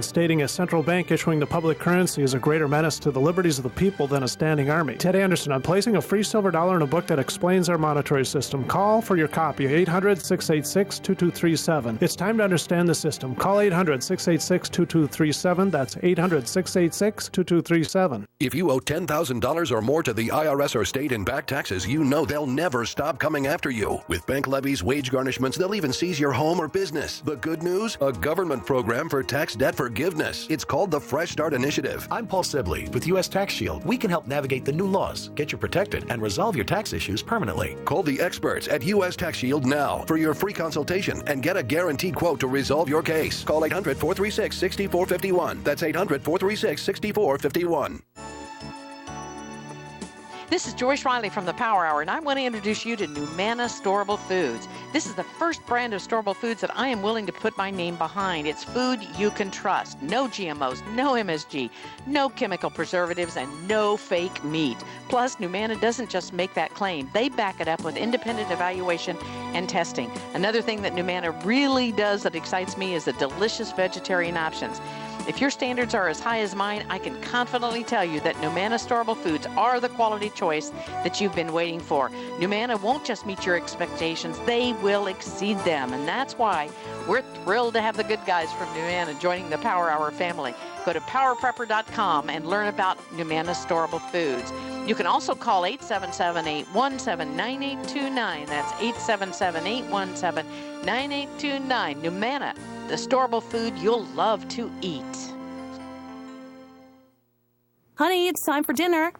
stating a central bank issuing the public currency is a greater menace to the liberties of the people than a standing army. Ted Anderson, I'm placing a free silver dollar in a book that explains our monetary system. Call for your copy, 800-686-2237. It's time to understand the system. Call 800-686-2237. That's 800-686-2237. If you owe $10,000 or more to the IRS or state in back taxes, you know they'll never stop coming after you. With bank levies, wage garnishments, they'll even seize your home or business. The good news? A government program for tax debt forgiveness. It's called the Fresh Start Initiative. I'm Paul Sibley with U.S. Tax Shield. We can help navigate the new laws, get you protected, and resolve your tax issues permanently. Call the experts at U.S. Tax Shield now for your free consultation and get a guaranteed quote to resolve your case. Call 800-436-6451. That's 800-436-6451. This is Joyce Riley from the Power Hour, and I want to introduce you to Numana Storable Foods. This is the first brand of storable foods that I am willing to put my name behind. It's food you can trust. No GMOs, no MSG, no chemical preservatives, and no fake meat. Plus, Numana doesn't just make that claim. They back it up with independent evaluation and testing. Another thing that Numana really does that excites me is the delicious vegetarian options. If your standards are as high as mine, I can confidently tell you that Numana Storable Foods are the quality choice that you've been waiting for. Numana won't just meet your expectations, they will exceed them. And that's why we're thrilled to have the good guys from Numana joining the Power Hour family. Go to powerprepper.com and learn about Numana Storable Foods. You can also call 877-817-9829. That's 877-817-9829. Numana, the storable food you'll love to eat. Honey, it's time for dinner.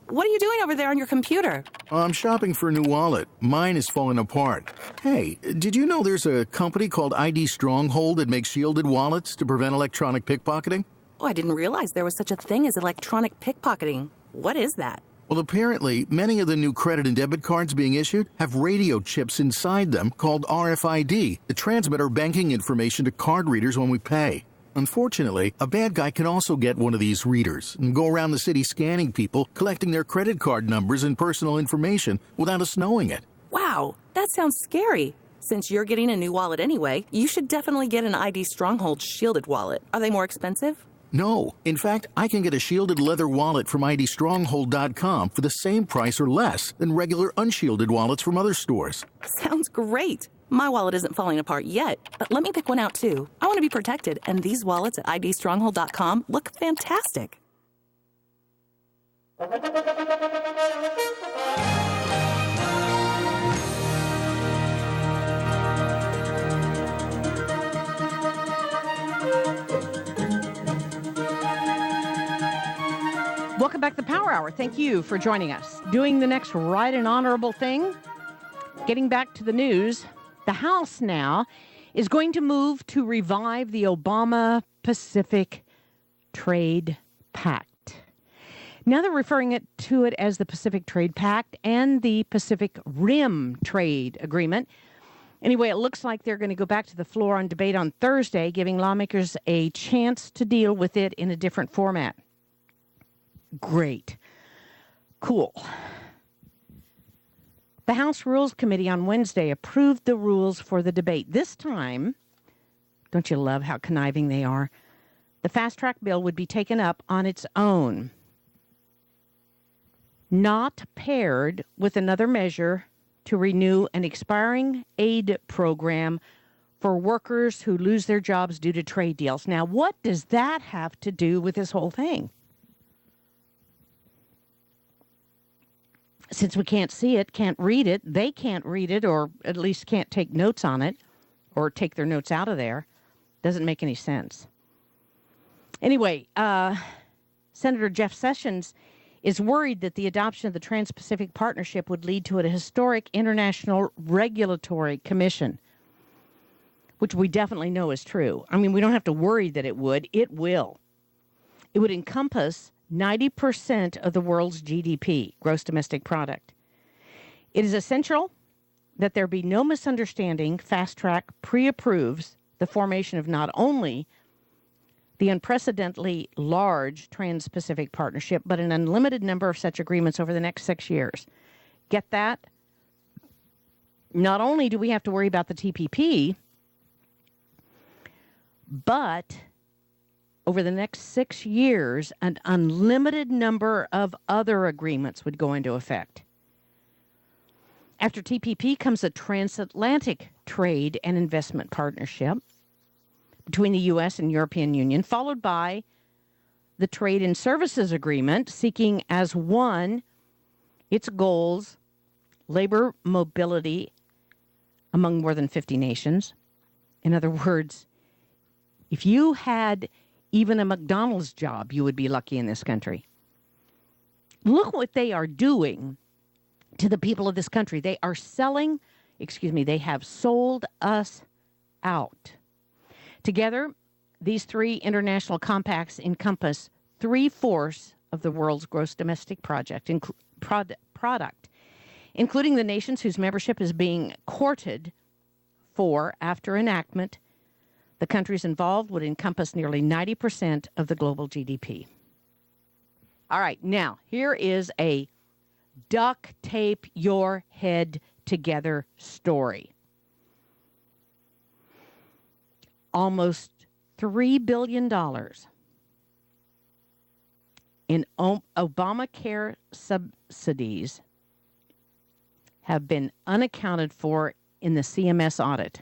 What are you doing over there on your computer? I'm shopping for a new wallet. Mine is falling apart. Hey, did you know there's a company called ID Stronghold that makes shielded wallets to prevent electronic pickpocketing? Oh, I didn't realize there was such a thing as electronic pickpocketing. What is that? Well, apparently, many of the new credit and debit cards being issued have radio chips inside them called RFID that transmit our banking information to card readers when we pay. Unfortunately, a bad guy can also get one of these readers and go around the city scanning people, collecting their credit card numbers and personal information without us knowing it. Wow, that sounds scary. Since you're getting a new wallet anyway, you should definitely get an ID Stronghold shielded wallet. Are they more expensive? No. In fact, I can get a shielded leather wallet from IDStronghold.com for the same price or less than regular unshielded wallets from other stores. Sounds great. My wallet isn't falling apart yet, but let me pick one out too. I want to be protected, and these wallets at IDStronghold.com look fantastic. Welcome back to the Power Hour. Thank you for joining us. Doing the next right and honorable thing. Getting back to the news, the House now is going to move to revive the Obama-Pacific Trade Pact. Now they're referring to it as the Pacific Trade Pact and the Pacific Rim Trade Agreement. Anyway, it looks like they're going to go back to the floor on debate on Thursday, giving lawmakers a chance to deal with it in a different format. Great. Cool. The House Rules Committee on Wednesday approved the rules for the debate. This time, don't you love how conniving they are? The fast-track bill would be taken up on its own, not paired with another measure to renew an expiring aid program for workers who lose their jobs due to trade deals. Now, what does that have to do with this whole thing? Since we can't see it, can't read it, they can't read it, or at least can't take notes on it, or take their notes out of there. Doesn't make any sense. Anyway, Senator Jeff Sessions is worried that the adoption of the Trans-Pacific Partnership would lead to a historic international regulatory commission, which we definitely know is true. I mean, we don't have to worry that it would. It will. It would encompass 90% of the world's GDP, gross domestic product. It is essential that there be no misunderstanding. Fast Track pre-approves the formation of not only the unprecedentedly large Trans-Pacific Partnership, but an unlimited number of such agreements over the next 6 years. Get that? Not only do we have to worry about the TPP, but over the next 6 years, an unlimited number of other agreements would go into effect. After TPP comes a transatlantic trade and investment partnership between the U.S. and European Union, followed by the Trade and Services Agreement, seeking as one its goals, labor mobility among more than 50 nations. In other words, if you had even a McDonald's job, you would be lucky in this country. Look what they are doing to the people of this country. They are they have sold us out. Together, these three international compacts encompass 3/4 of the world's gross domestic product, including the nations whose membership is being courted for after enactment. The countries involved would encompass nearly 90% of the global GDP. All right, now, here is a duct tape your head together story. Almost $3 billion in Obamacare subsidies have been unaccounted for in the CMS audit.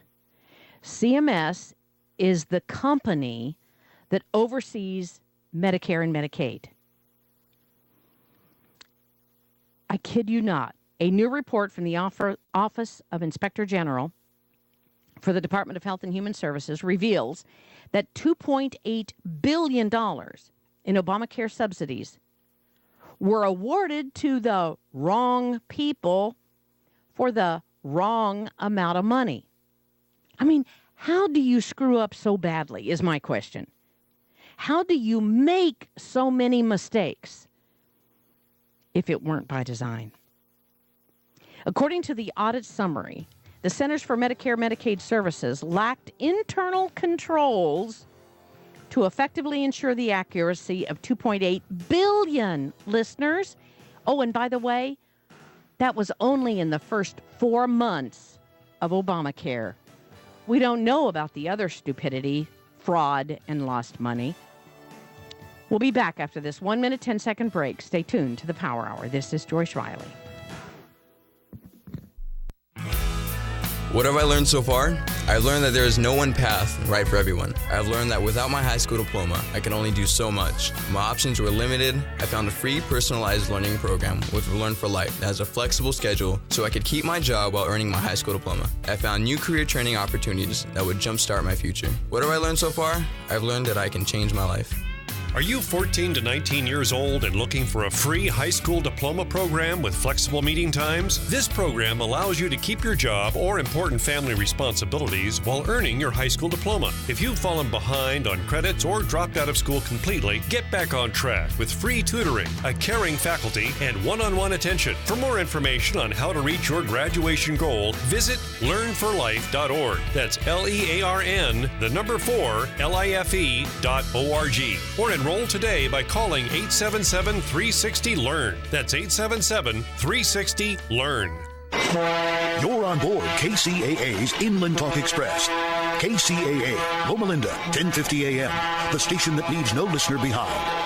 CMS is the company that oversees Medicare and Medicaid. I kid you not. A new report from the Office of Inspector General for the Department of Health and Human Services reveals that $2.8 billion in Obamacare subsidies were awarded to the wrong people for the wrong amount of money. I mean, how do you screw up so badly is my question. How do you make so many mistakes if it weren't by design? According to the audit summary, the Centers for Medicare and Medicaid Services lacked internal controls to effectively ensure the accuracy of 2.8 billion listeners. Oh, and by the way, that was only in the first 4 months of Obamacare. We don't know about the other stupidity, fraud, and lost money. We'll be back after this 1 minute, 10-second break. Stay tuned to the Power Hour. This is Joyce Riley. What have I learned so far? I've learned that there is no one path right for everyone. I've learned that without my high school diploma, I can only do so much. My options were limited. I found a free personalized learning program with Learn for Life that has a flexible schedule so I could keep my job while earning my high school diploma. I found new career training opportunities that would jumpstart my future. What have I learned so far? I've learned that I can change my life. Are you 14 to 19 years old and looking for a free high school diploma program with flexible meeting times? This program allows you to keep your job or important family responsibilities while earning your high school diploma. If you've fallen behind on credits or dropped out of school completely, get back on track with free tutoring, a caring faculty, and one-on-one attention. For more information on how to reach your graduation goal, visit learnforlife.org. That's LEARN, the number 4, LIFE.org. Or enroll today by calling 877-360-LEARN. That's 877-360-LEARN. You're on board KCAA's Inland Talk Express. KCAA, Loma Linda, 1050 AM, the station that leaves no listener behind.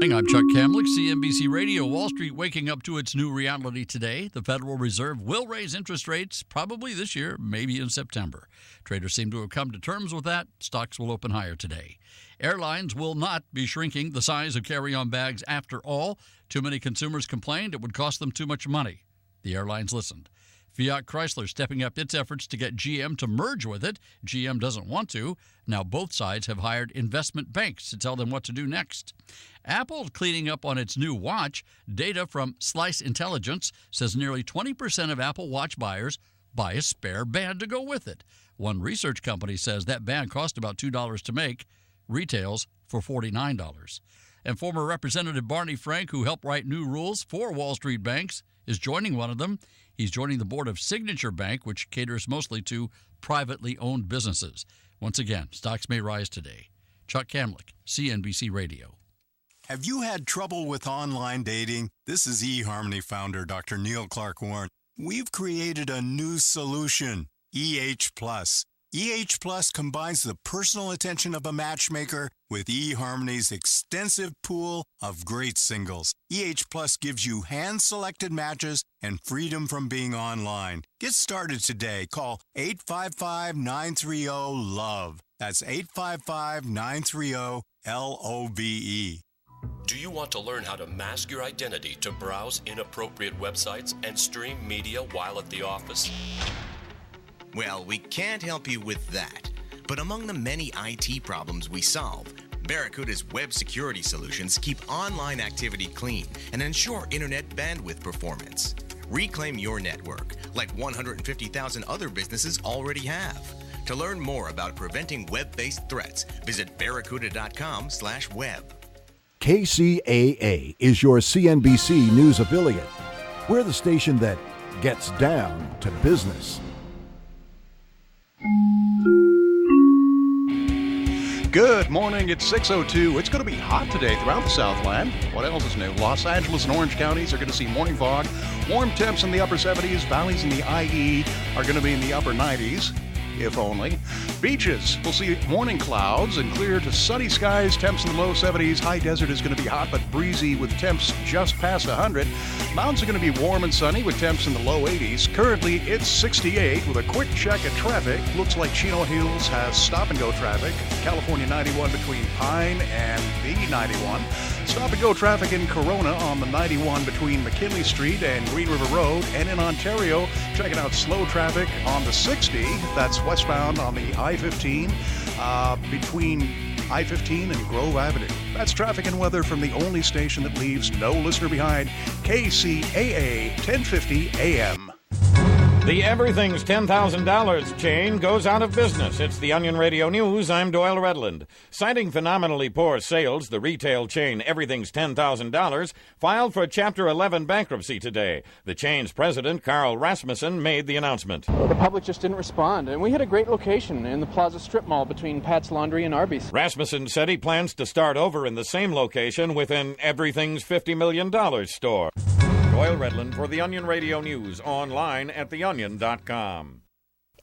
I'm Chuck Kamlick, CNBC Radio. Wall Street waking up to its new reality today. The Federal Reserve will raise interest rates probably this year, maybe in September. Traders seem to have come to terms with that. Stocks will open higher today. Airlines will not be shrinking the size of carry-on bags after all. Too many consumers complained it would cost them too much money. The airlines listened. Fiat Chrysler stepping up its efforts to get GM to merge with it. GM doesn't want to. Now both sides have hired investment banks to tell them what to do next. Apple cleaning up on its new watch. Data from Slice Intelligence says nearly 20% of Apple Watch buyers buy a spare band to go with it. One research company says that band cost about $2 to make, retails for $49. And former Representative Barney Frank, who helped write new rules for Wall Street banks, is joining one of them. He's joining the board of Signature Bank, which caters mostly to privately owned businesses. Once again, stocks may rise today. Chuck Kamlick, CNBC Radio. Have you had trouble with online dating? This is eHarmony founder Dr. Neil Clark Warren. We've created a new solution, EH Plus. EH Plus combines the personal attention of a matchmaker with eHarmony's extensive pool of great singles. EH Plus gives you hand-selected matches and freedom from being online. Get started today. Call 855-930-LOVE. That's 855-930-LOVE. Do you want to learn how to mask your identity to browse inappropriate websites and stream media while at the office? Well, we can't help you with that. But among the many IT problems we solve, Barracuda's web security solutions keep online activity clean and ensure internet bandwidth performance. Reclaim your network, like 150,000 other businesses already have. To learn more about preventing web-based threats, visit barracuda.com/web. KCAA is your CNBC News affiliate. We're the station that gets down to business. Good morning, it's 6:02. It's going to be hot today throughout the Southland. What else is new? Los Angeles and Orange counties are going to see morning fog. Warm temps in the upper 70s. Valleys in the IE are going to be in the upper 90s, if only. Beaches, we'll see morning clouds and clear to sunny skies. Temps in the low 70s. High desert is going to be hot but breezy with temps just past 100. Mountains are going to be warm and sunny with temps in the low 80s. Currently, it's 68 with a quick check at traffic. Looks like Chino Hills has stop-and-go traffic. California 91 between Pine and the 91. Stop-and-go traffic in Corona on the 91 between McKinley Street and Green River Road. And in Ontario, checking out slow traffic on the 60. That's westbound on the I-15 between I-15 and Grove Avenue. That's traffic and weather from the only station that leaves no listener behind, KCAA 1050 AM. The Everything's $10,000 chain goes out of business. It's the Onion Radio News. I'm Doyle Redland. Citing phenomenally poor sales, the retail chain Everything's $10,000 filed for Chapter 11 bankruptcy today. The chain's president, Carl Rasmussen, made the announcement. The public just didn't respond, and we had a great location in the Plaza Strip Mall between Pat's Laundry and Arby's. Rasmussen said he plans to start over in the same location with an Everything's $50 million store. Doyle Redland for the Onion Radio News, online at theonion.com.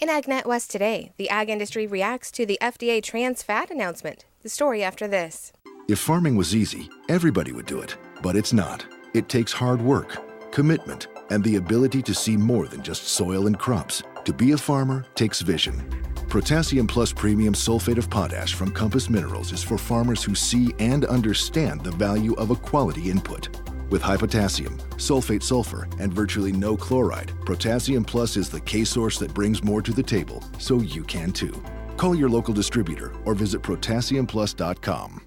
In AgNet West today, the ag industry reacts to the FDA trans fat announcement. The story after this. If farming was easy, everybody would do it. But it's not. It takes hard work, commitment, and the ability to see more than just soil and crops. To be a farmer takes vision. Potassium Plus Premium Sulfate of Potash from Compass Minerals is for farmers who see and understand the value of a quality input. With high potassium, sulfate sulfur, and virtually no chloride, Potassium Plus is the K-source that brings more to the table, so you can too. Call your local distributor or visit PotassiumPlus.com.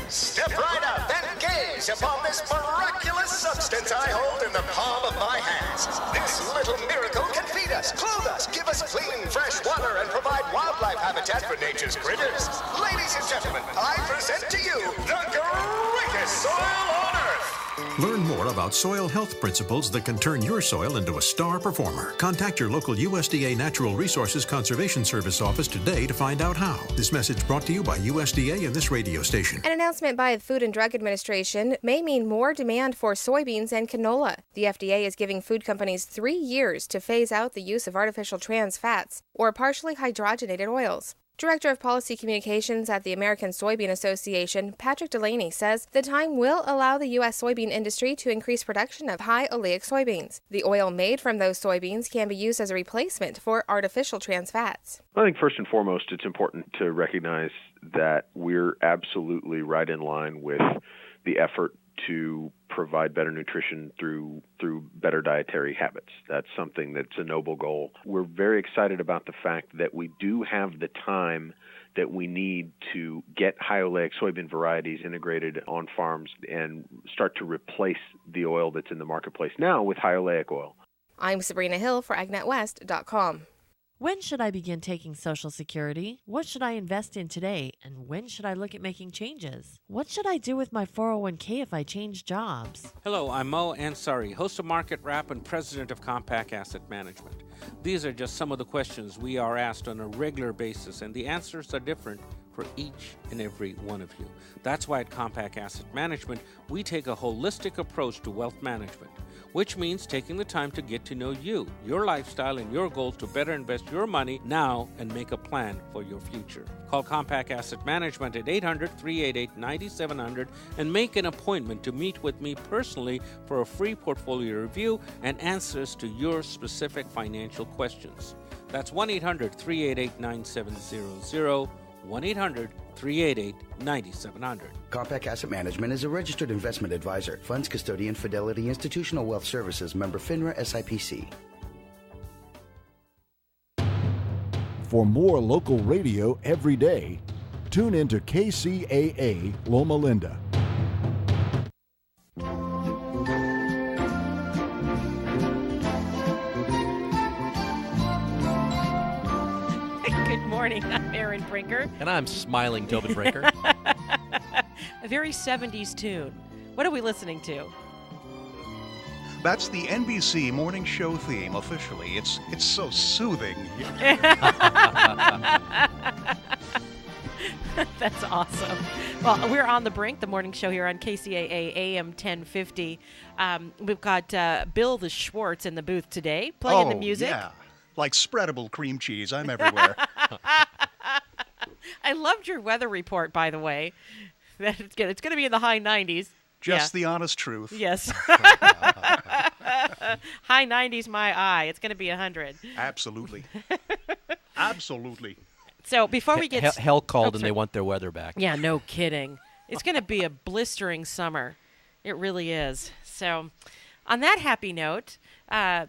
Step right up and gaze upon this miraculous substance I hold in the palm of my hands. This little miracle can feed us, clothe us, give us clean, fresh water, and provide wildlife habitat for nature's critters. Ladies and gentlemen, I present to you the greatest soil on earth. Learn more about soil health principles that can turn your soil into a star performer. Contact your local USDA Natural Resources Conservation Service office today to find out how. This message brought to you by USDA and this radio station. An announcement by the Food and Drug Administration may mean more demand for soybeans and canola. The FDA is giving food companies 3 years to phase out the use of artificial trans fats or partially hydrogenated oils. Director of Policy Communications at the American Soybean Association, Patrick Delaney, says the time will allow the U.S. soybean industry to increase production of high oleic soybeans. The oil made from those soybeans can be used as a replacement for artificial trans fats. I think first and foremost, it's important to recognize that we're absolutely right in line with the effort to provide better nutrition through better dietary habits. That's something that's a noble goal. We're very excited about the fact that we do have the time that we need to get high oleic soybean varieties integrated on farms and start to replace the oil that's in the marketplace now with high oleic oil. I'm Sabrina Hill for AgnetWest.com. When should I begin taking Social Security? What should I invest in today? And when should I look at making changes? What should I do with my 401k if I change jobs? Hello, I'm Mo Ansari, host of Market Wrap and president of Compact Asset Management. These are just some of the questions we are asked on a regular basis, and the answers are different for each and every one of you. That's why at Compact Asset Management, we take a holistic approach to wealth management, which means taking the time to get to know you, your lifestyle, and your goals to better invest your money now and make a plan for your future. Call Compact Asset Management at 800-388-9700 and make an appointment to meet with me personally for a free portfolio review and answers to your specific financial questions. That's 1-800-388-9700, 1-800-388-9700. Compact Asset Management is a registered investment advisor. Funds custodian, Fidelity Institutional Wealth Services, member FINRA SIPC. For more local radio every day, tune into KCAA Loma Linda. Good morning. I'm Erin Brinker. And I'm smiling Tobin Brinker. A very 70s tune. What are we listening to? That's the NBC morning show theme officially. It's so soothing. That's awesome. Well, we're on the brink, the morning show here on KCAA AM 1050. We've got Bill the Schwartz in the booth today, playing the music. Yeah, like spreadable cream cheese. I'm everywhere. I loved your weather report, by the way. It's going to be in the high 90s. Just the honest truth. Yes. High 90s, my eye. It's going to be 100. Absolutely. Absolutely. So before we get... Hell called and they want their weather back. Yeah, no kidding. It's going to be a blistering summer. It really is. So on that happy note,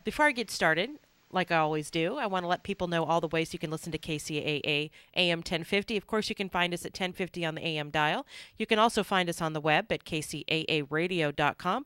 before I get started, like I always do, I want to let people know all the ways you can listen to KCAA AM 1050. Of course, you can find us at 1050 on the AM dial. You can also find us on the web at kcaaradio.com,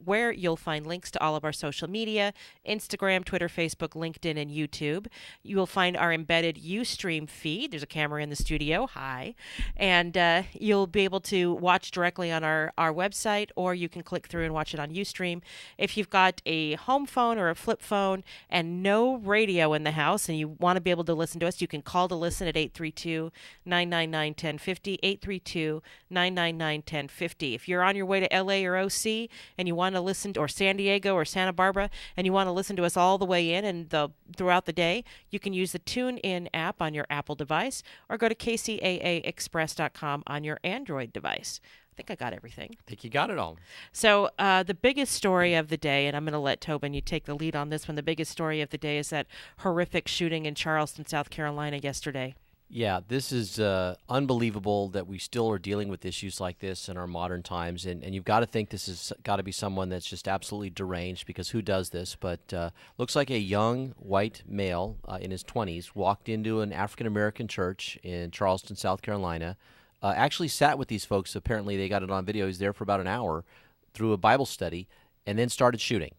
where you'll find links to all of our social media, Instagram, Twitter, Facebook, LinkedIn, and YouTube. You will find our embedded Ustream feed. There's a camera in the studio. Hi. And you'll be able to watch directly on our website, or you can click through and watch it on Ustream. If you've got a home phone or a flip phone and no radio in the house and you want to be able to listen to us, you can call to listen at 832-999-1050, 832-999-1050. If you're on your way to LA or OC and you want to listen, or San Diego or Santa Barbara, and you want to listen to us all the way in and throughout the day, you can use the TuneIn app on your Apple device or go to kcaaexpress.com on your Android device. I think I got everything. I think you got it all. So the biggest story of the day, and I'm going to let Tobin, you take the lead on this one. The biggest story of the day is that horrific shooting in Charleston, South Carolina yesterday. Yeah, this is unbelievable that we still are dealing with issues like this in our modern times. And you've got to think this has got to be someone that's just absolutely deranged, because who does this? But looks like a young white male in his 20s walked into an African-American church in Charleston, South Carolina, actually sat with these folks. Apparently they got it on video. He was there for about an hour through a Bible study and then started shooting.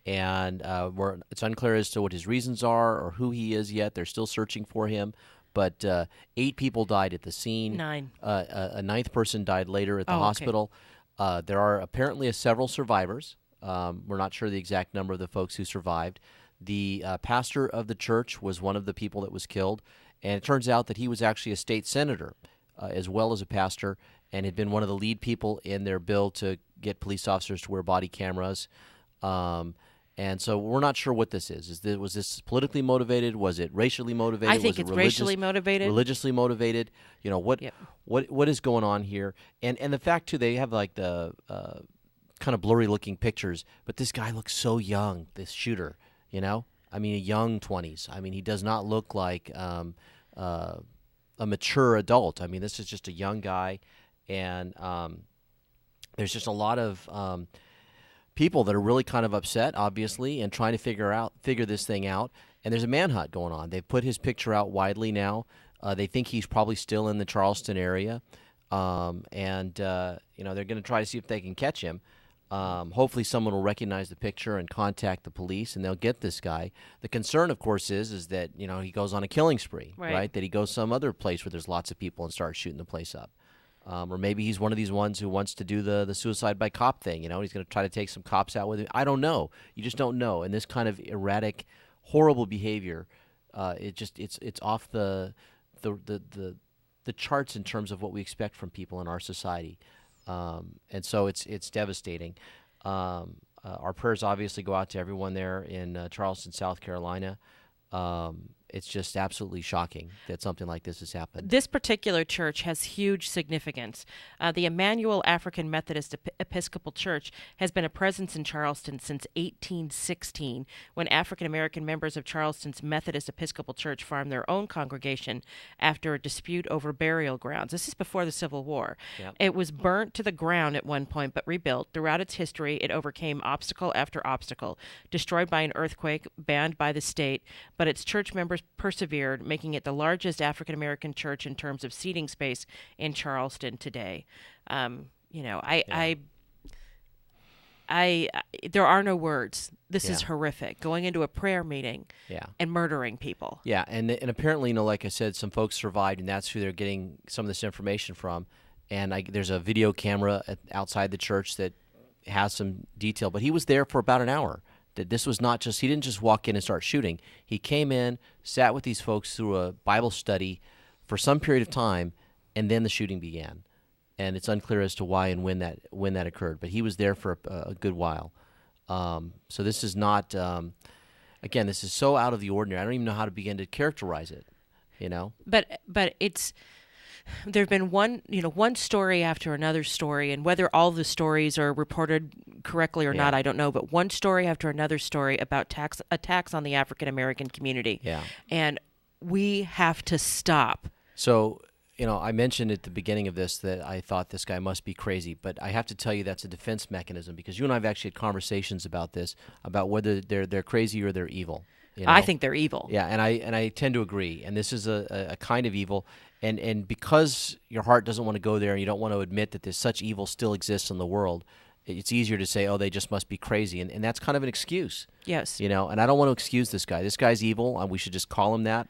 And it's unclear as to what his reasons are or who he is yet. They're still searching for him. But 8 people died at the scene. 9. A 9th person died later at the hospital. Okay. There are apparently several survivors. We're not sure the exact number of the folks who survived. The pastor of the church was one of the people that was killed. And it turns out that he was actually a state senator as well as a pastor, and had been one of the lead people in their bill to get police officers to wear body cameras. And so we're not sure what this is. Was this politically motivated? Was it racially motivated? I think it's racially motivated. Religiously motivated. You know, what is going on here? And the fact, too, they have like the kind of blurry looking pictures, but this guy looks so young, this shooter, you know? I mean, a young 20s. I mean, he does not look like a mature adult. I mean, this is just a young guy, and there's just a lot of people that are really kind of upset, obviously, and trying to figure this thing out. And there's a manhunt going on. They've put his picture out widely now. They think he's probably still in the Charleston area, and they're going to try to see if they can catch him. Hopefully someone will recognize the picture and contact the police, and they'll get this guy. The concern, of course, is that, he goes on a killing spree, right? That he goes some other place where there's lots of people and starts shooting the place up. Or maybe he's one of these ones who wants to do the suicide by cop thing. He's going to try to take some cops out with him. I don't know. You just don't know. And this kind of erratic, horrible behavior, it's off the the charts in terms of what we expect from people in our society, and so it's devastating. Our prayers obviously go out to everyone there in Charleston, South Carolina. It's just absolutely shocking that something like this has happened. This particular church has huge significance. The Emmanuel African Methodist Episcopal Church has been a presence in Charleston since 1816, when African American members of Charleston's Methodist Episcopal Church farmed their own congregation after a dispute over burial grounds. This is before the Civil War. Yep. It was burnt to the ground at one point, but rebuilt. Throughout its history, it overcame obstacle after obstacle, destroyed by an earthquake, banned by the state, but its church members persevered, making it the largest African American church in terms of seating space in Charleston today. There are no words. This is horrific. Going into a prayer meeting and murdering people. Yeah, and apparently, like I said, some folks survived, and that's who they're getting some of this information from. And there's a video camera outside the church that has some detail, but he was there for about an hour. That this was not just, he didn't just walk in and start shooting. He came in, sat with these folks through a Bible study for some period of time, and then the shooting began. And it's unclear as to why and when that occurred. But he was there for a good while. So this is not, again, this is so out of the ordinary. I don't even know how to begin to characterize it, But it's... There have been one story after another story, and whether all the stories are reported correctly or not, I don't know, but one story after another story about attacks on the African American community. Yeah. And we have to stop. So, I mentioned at the beginning of this that I thought this guy must be crazy, but I have to tell you that's a defense mechanism, because you and I have actually had conversations about this, about whether they're crazy or they're evil. I think they're evil. Yeah, and I tend to agree. And this is a kind of evil. And because your heart doesn't want to go there and you don't want to admit that there's such evil still exists in the world, it's easier to say, oh, they just must be crazy. And that's kind of an excuse. Yes. And I don't want to excuse this guy. This guy's evil. We should just call him that.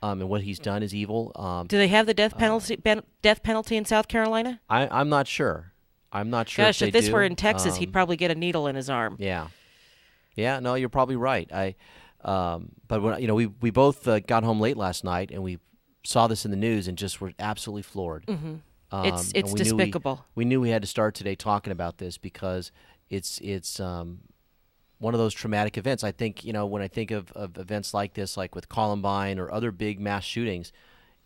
And what he's done is evil. Do they have the death penalty in South Carolina? I'm not sure. I'm not sure. Gosh, if this were in Texas, he'd probably get a needle in his arm. Yeah. Yeah, no, you're probably right. But when, we both got home late last night, and we saw this in the news and just were absolutely floored. Mm-hmm. It's despicable. We knew we had to start today talking about this because it's one of those traumatic events. I think, when I think of events like this, like with Columbine or other big mass shootings,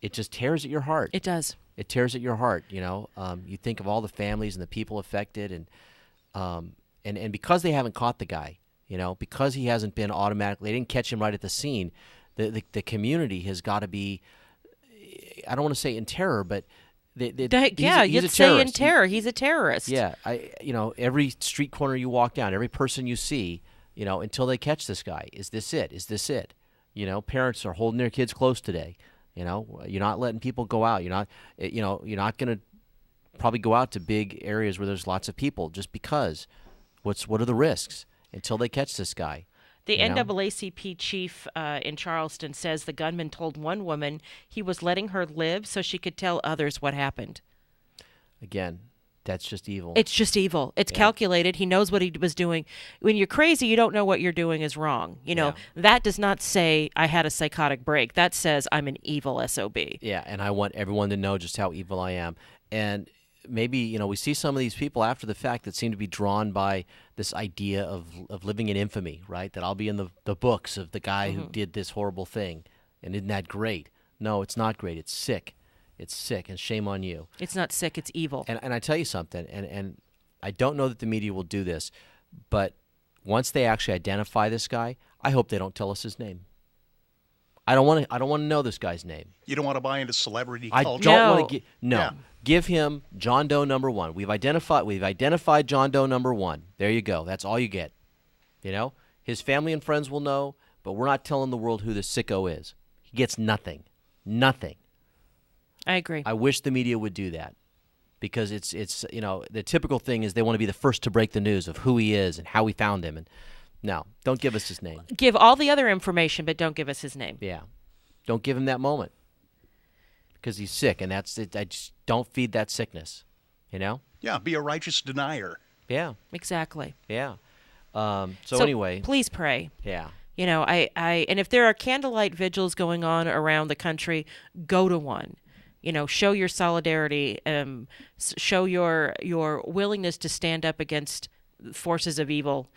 it just tears at your heart. It does. It tears at your heart, You think of all the families and the people affected, and because they haven't caught the guy, because he hasn't been automatically, they didn't catch him right at the scene, the community has got to be, I don't want to say in terror, but he's you'd say in terror. He's a terrorist. Yeah, every street corner you walk down, every person you see, until they catch this guy, is this it? Is this it? Parents are holding their kids close today. You're not letting people go out. You're not going to probably go out to big areas where there's lots of people just because. What are the risks until they catch this guy? The NAACP chief in Charleston says the gunman told one woman he was letting her live so she could tell others what happened. Again, that's just evil. It's just evil. It's calculated. He knows what he was doing. When you're crazy, you don't know what you're doing is wrong. That does not say I had a psychotic break. That says I'm an evil SOB. Yeah, and I want everyone to know just how evil I am. And maybe, we see some of these people after the fact that seem to be drawn by this idea of living in infamy, right? That I'll be in the books of the guy who did this horrible thing. And isn't that great? No, it's not great. It's sick. It's sick, and shame on you. It's not sick. It's evil. And I tell you something, and I don't know that the media will do this, but once they actually identify this guy, I hope they don't tell us his name. I don't want to know this guy's name. You don't want to buy into celebrity culture? culture? I don't want to Yeah. Give him John Doe number one. We've identified John Doe number one. There you go. That's all you get. His family and friends will know, but we're not telling the world who the sicko is. He gets nothing. Nothing. I agree. I wish the media would do that, because it's the typical thing is they want to be the first to break the news of who he is and how we found him. And no, don't give us his name. Give all the other information, but don't give us his name. Yeah. Don't give him that moment, because he's sick, and that's it. I just don't feed that sickness, Yeah, be a righteous denier. Yeah. Exactly. Yeah. So anyway. Please pray. Yeah. And if there are candlelight vigils going on around the country, go to one. show your solidarity, show your willingness to stand up against forces of evil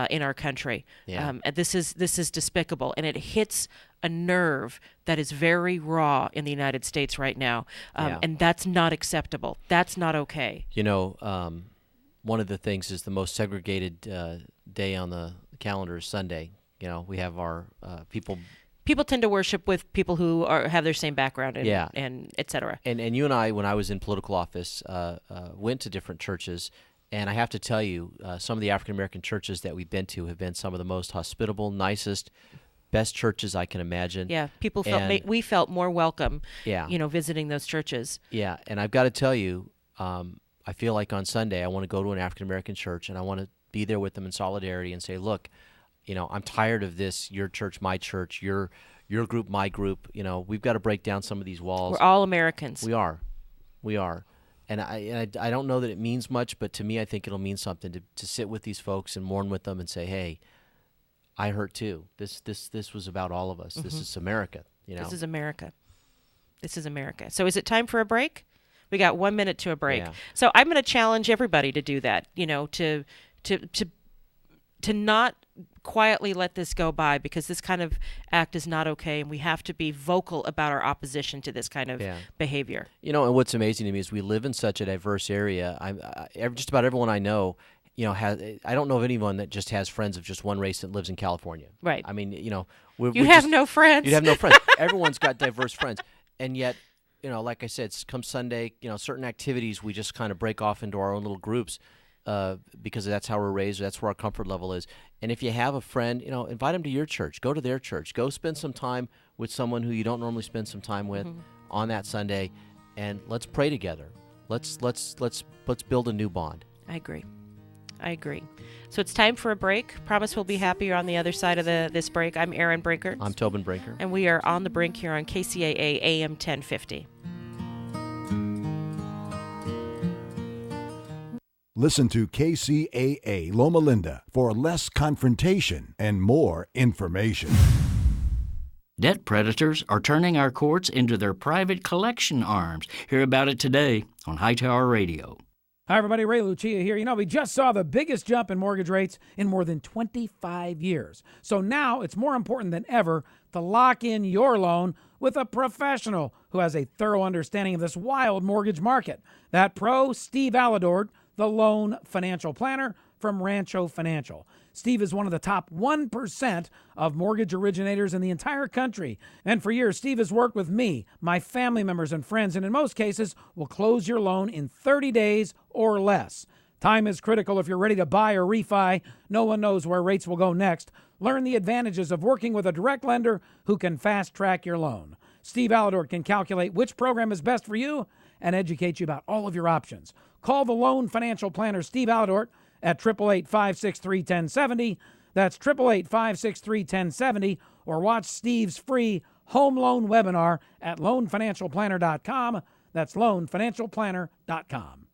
in our country. Yeah. This is despicable, and it hits a nerve that is very raw in the United States right now, and that's not acceptable. That's not okay. One of the things is the most segregated day on the calendar is Sunday. We have our people. People tend to worship with people who have their same background and et cetera. And you and I, when I was in political office, went to different churches. And I have to tell you, some of the African-American churches that we've been to have been some of the most hospitable, nicest, best churches I can imagine. Yeah, people felt we felt more welcome, yeah. Visiting those churches. Yeah, and I've got to tell you, I feel like on Sunday I want to go to an African-American church and I want to be there with them in solidarity and say, look, I'm tired of this, your church, my church, your group, my group. We've got to break down some of these walls. We're all Americans. We are. And I don't know that it means much, but to me, I think it'll mean something to sit with these folks and mourn with them and say, hey, I hurt too. This was about all of us. Mm-hmm. This is America. This is America. This is America. So is it time for a break? We got 1 minute to a break. Yeah. So I'm going to challenge everybody to do that, to not quietly let this go by, because this kind of act is not okay, and we have to be vocal about our opposition to this kind of behavior. And what's amazing to me is we live in such a diverse area. Just about everyone I know, I don't know of anyone that just has friends of just one race that lives in California. Right. I mean, you have no friends. You'd have no friends. Everyone's got diverse friends, and yet, like I said, come Sunday, certain activities we just kind of break off into our own little groups. Because that's how we're raised, that's where our comfort level is. And if you have a friend, invite them to your church. Go to their church. Go spend some time with someone who you don't normally spend some time with on that Sunday, and let's pray together. Let's build a new bond. I agree. So it's time for a break. Promise we'll be happier on the other side of this break. I'm Erin Brinker. I'm Tobin Brinker. And we are on the brink here on KCAA AM 1050. Listen to KCAA Loma Linda for less confrontation and more information. Debt predators are turning our courts into their private collection arms. Hear about it today on Hightower Radio. Hi, everybody. Ray Lucia here. We just saw the biggest jump in mortgage rates in more than 25 years. So now it's more important than ever to lock in your loan with a professional who has a thorough understanding of this wild mortgage market. That pro, Steve Alador, the loan financial planner from Rancho Financial. Steve is one of the top 1% of mortgage originators in the entire country. And for years, Steve has worked with me, my family members and friends, and in most cases will close your loan in 30 days or less. Time is critical if you're ready to buy or refi. No one knows where rates will go next. Learn the advantages of working with a direct lender who can fast-track your loan. Steve Alador can calculate which program is best for you and educate you about all of your options. Call the loan financial planner, Steve Alador, at 888-563-1070. That's 888-563-1070. Or watch Steve's free home loan webinar at loanfinancialplanner.com. That's loanfinancialplanner.com.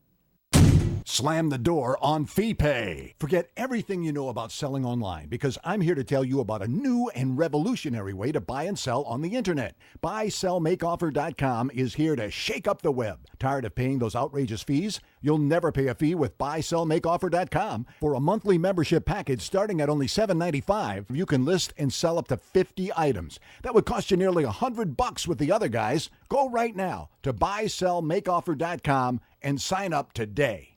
Slam the door on FeePay. Forget everything you know about selling online, because I'm here to tell you about a new and revolutionary way to buy and sell on the internet. BuySellMakeOffer.com is here to shake up the web. Tired of paying those outrageous fees? You'll never pay a fee with BuySellMakeOffer.com. For a monthly membership package starting at only $7.95, you can list and sell up to 50 items. That would cost you nearly $100 with the other guys. Go right now to BuySellMakeOffer.com and sign up today.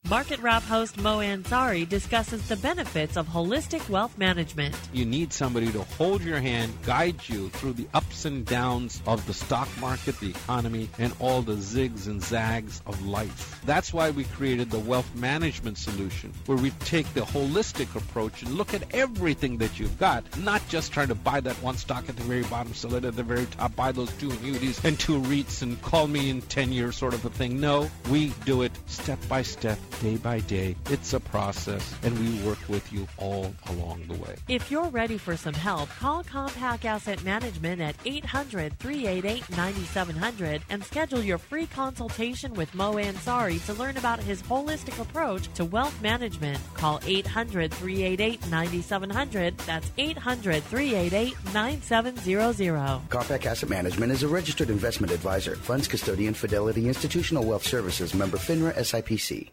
Market Wrap host Mo Ansari discusses the benefits of holistic wealth management. You need somebody to hold your hand, guide you through the ups and downs of the stock market, the economy, and all the zigs and zags of life. That's why we created the wealth management solution, where we take the holistic approach and look at everything that you've got, not just trying to buy that one stock at the very bottom, sell it at the very top, buy those 2 annuities and 2 REITs and call me in 10 years sort of a thing. No, we do it step by step, day by day. It's a process, and we work with you all along the way. If you're ready for some help, call Compact Asset Management at 800-388-9700 and schedule your free consultation with Mo Ansari to learn about his holistic approach to wealth management. Call 800-388-9700. That's 800-388-9700. Compact Asset Management is a registered investment advisor. Funds custodian, Fidelity Institutional Wealth Services, member FINRA SIPC.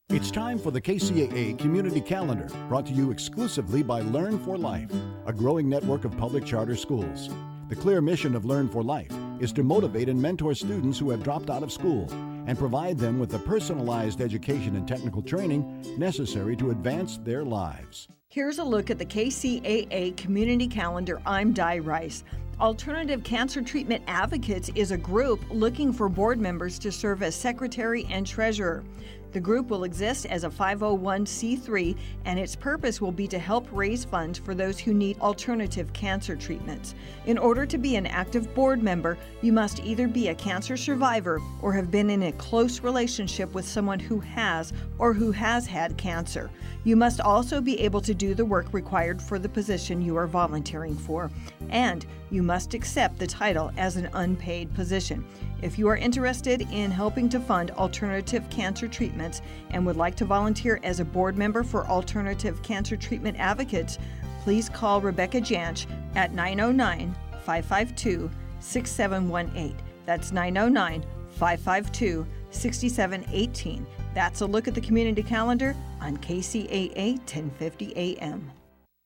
It's time for the KCAA Community Calendar, brought to you exclusively by Learn for Life, a growing network of public charter schools. The clear mission of Learn for Life is to motivate and mentor students who have dropped out of school and provide them with the personalized education and technical training necessary to advance their lives. Here's a look at the KCAA Community Calendar. I'm Di Rice. Alternative Cancer Treatment Advocates is a group looking for board members to serve as secretary and treasurer. The group will exist as a 501c3, and its purpose will be to help raise funds for those who need alternative cancer treatments. In order to be an active board member, you must either be a cancer survivor or have been in a close relationship with someone who has or who has had cancer. You must also be able to do the work required for the position you are volunteering for, and you must accept the title as an unpaid position. If you are interested in helping to fund alternative cancer treatments and would like to volunteer as a board member for Alternative Cancer Treatment Advocates, please call Rebecca Janch at 909-552-6718. That's 909-552-6718. That's a look at the community calendar on KCAA 1050 AM.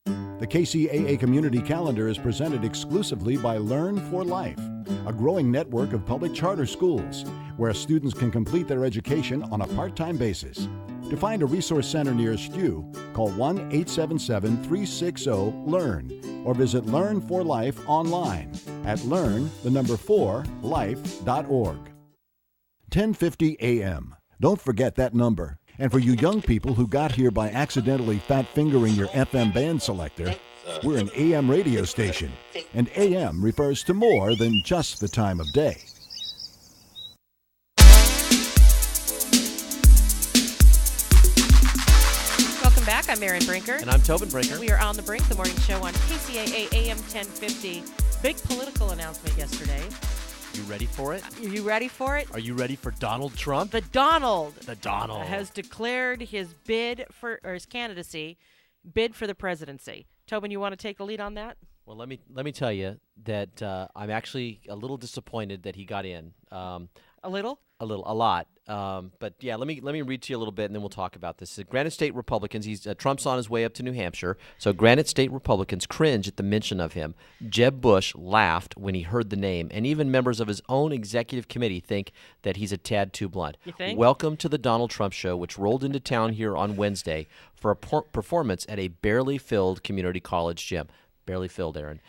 The KCAA Community Calendar is presented exclusively by Learn for Life, a growing network of public charter schools where students can complete their education on a part-time basis. To find a resource center nearest you, call 1-877-360-LEARN or visit Learn for Life online at learn4life.org. 1050 AM. Don't forget that number. And for you young people who got here by accidentally fat-fingering your FM band selector, we're an AM radio station, and AM refers to more than just the time of day. Welcome back. I'm Erin Brinker. And I'm Tobin Brinker. We are on the Brink, the morning show on KCAA AM 1050. Big political announcement yesterday. You ready for it? Are you ready for it? Are you ready for Donald Trump? The Donald has declared his his candidacy, bid for the presidency. Tobin, you want to take the lead on that? Well, let me tell you that I'm actually a little disappointed that he got in. A little? A lot. But yeah, let me read to you a little bit, and then we'll talk about this. Granite State Republicans. Trump's on his way up to New Hampshire, so Granite State Republicans cringe at the mention of him. Jeb Bush laughed when he heard the name, and even members of his own executive committee think that he's a tad too blunt. You think? Welcome to the Donald Trump Show, which rolled into town here on Wednesday for a performance at a barely filled community college gym. Barely filled, Aaron.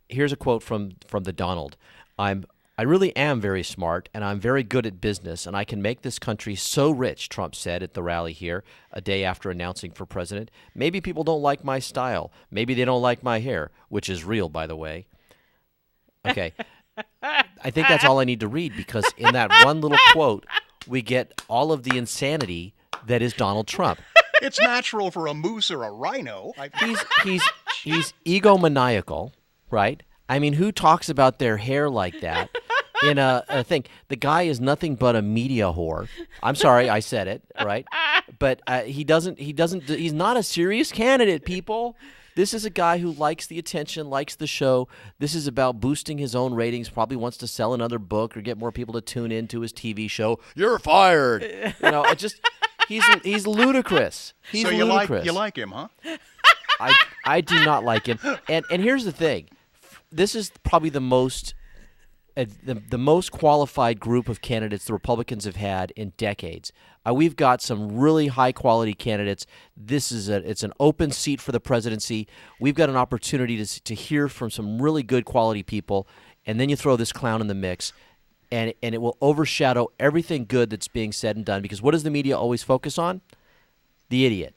Here's a quote from the Donald. I really am very smart, and I'm very good at business, and I can make this country so rich, Trump said at the rally here a day after announcing for president. Maybe people don't like my style. Maybe they don't like my hair, which is real, by the way. Okay. I think that's all I need to read, because in that one little quote, we get all of the insanity that is Donald Trump. It's natural for a moose or a rhino. He's egomaniacal, right? I mean, who talks about their hair like that in a thing? The guy is nothing but a media whore. I'm sorry, I said it, right? But he's not a serious candidate, people. This is a guy who likes the attention, likes the show. This is about boosting his own ratings, probably wants to sell another book or get more people to tune into his TV show. You're fired. He's ludicrous. He's so ludicrous. You like him, huh? I do not like him. And here's the thing. This is probably the most qualified group of candidates the Republicans have had in decades. We've got some really high-quality candidates. It's an open seat for the presidency. We've got an opportunity to hear from some really good quality people, and then you throw this clown in the mix, and it will overshadow everything good that's being said and done, because what does the media always focus on? The idiot.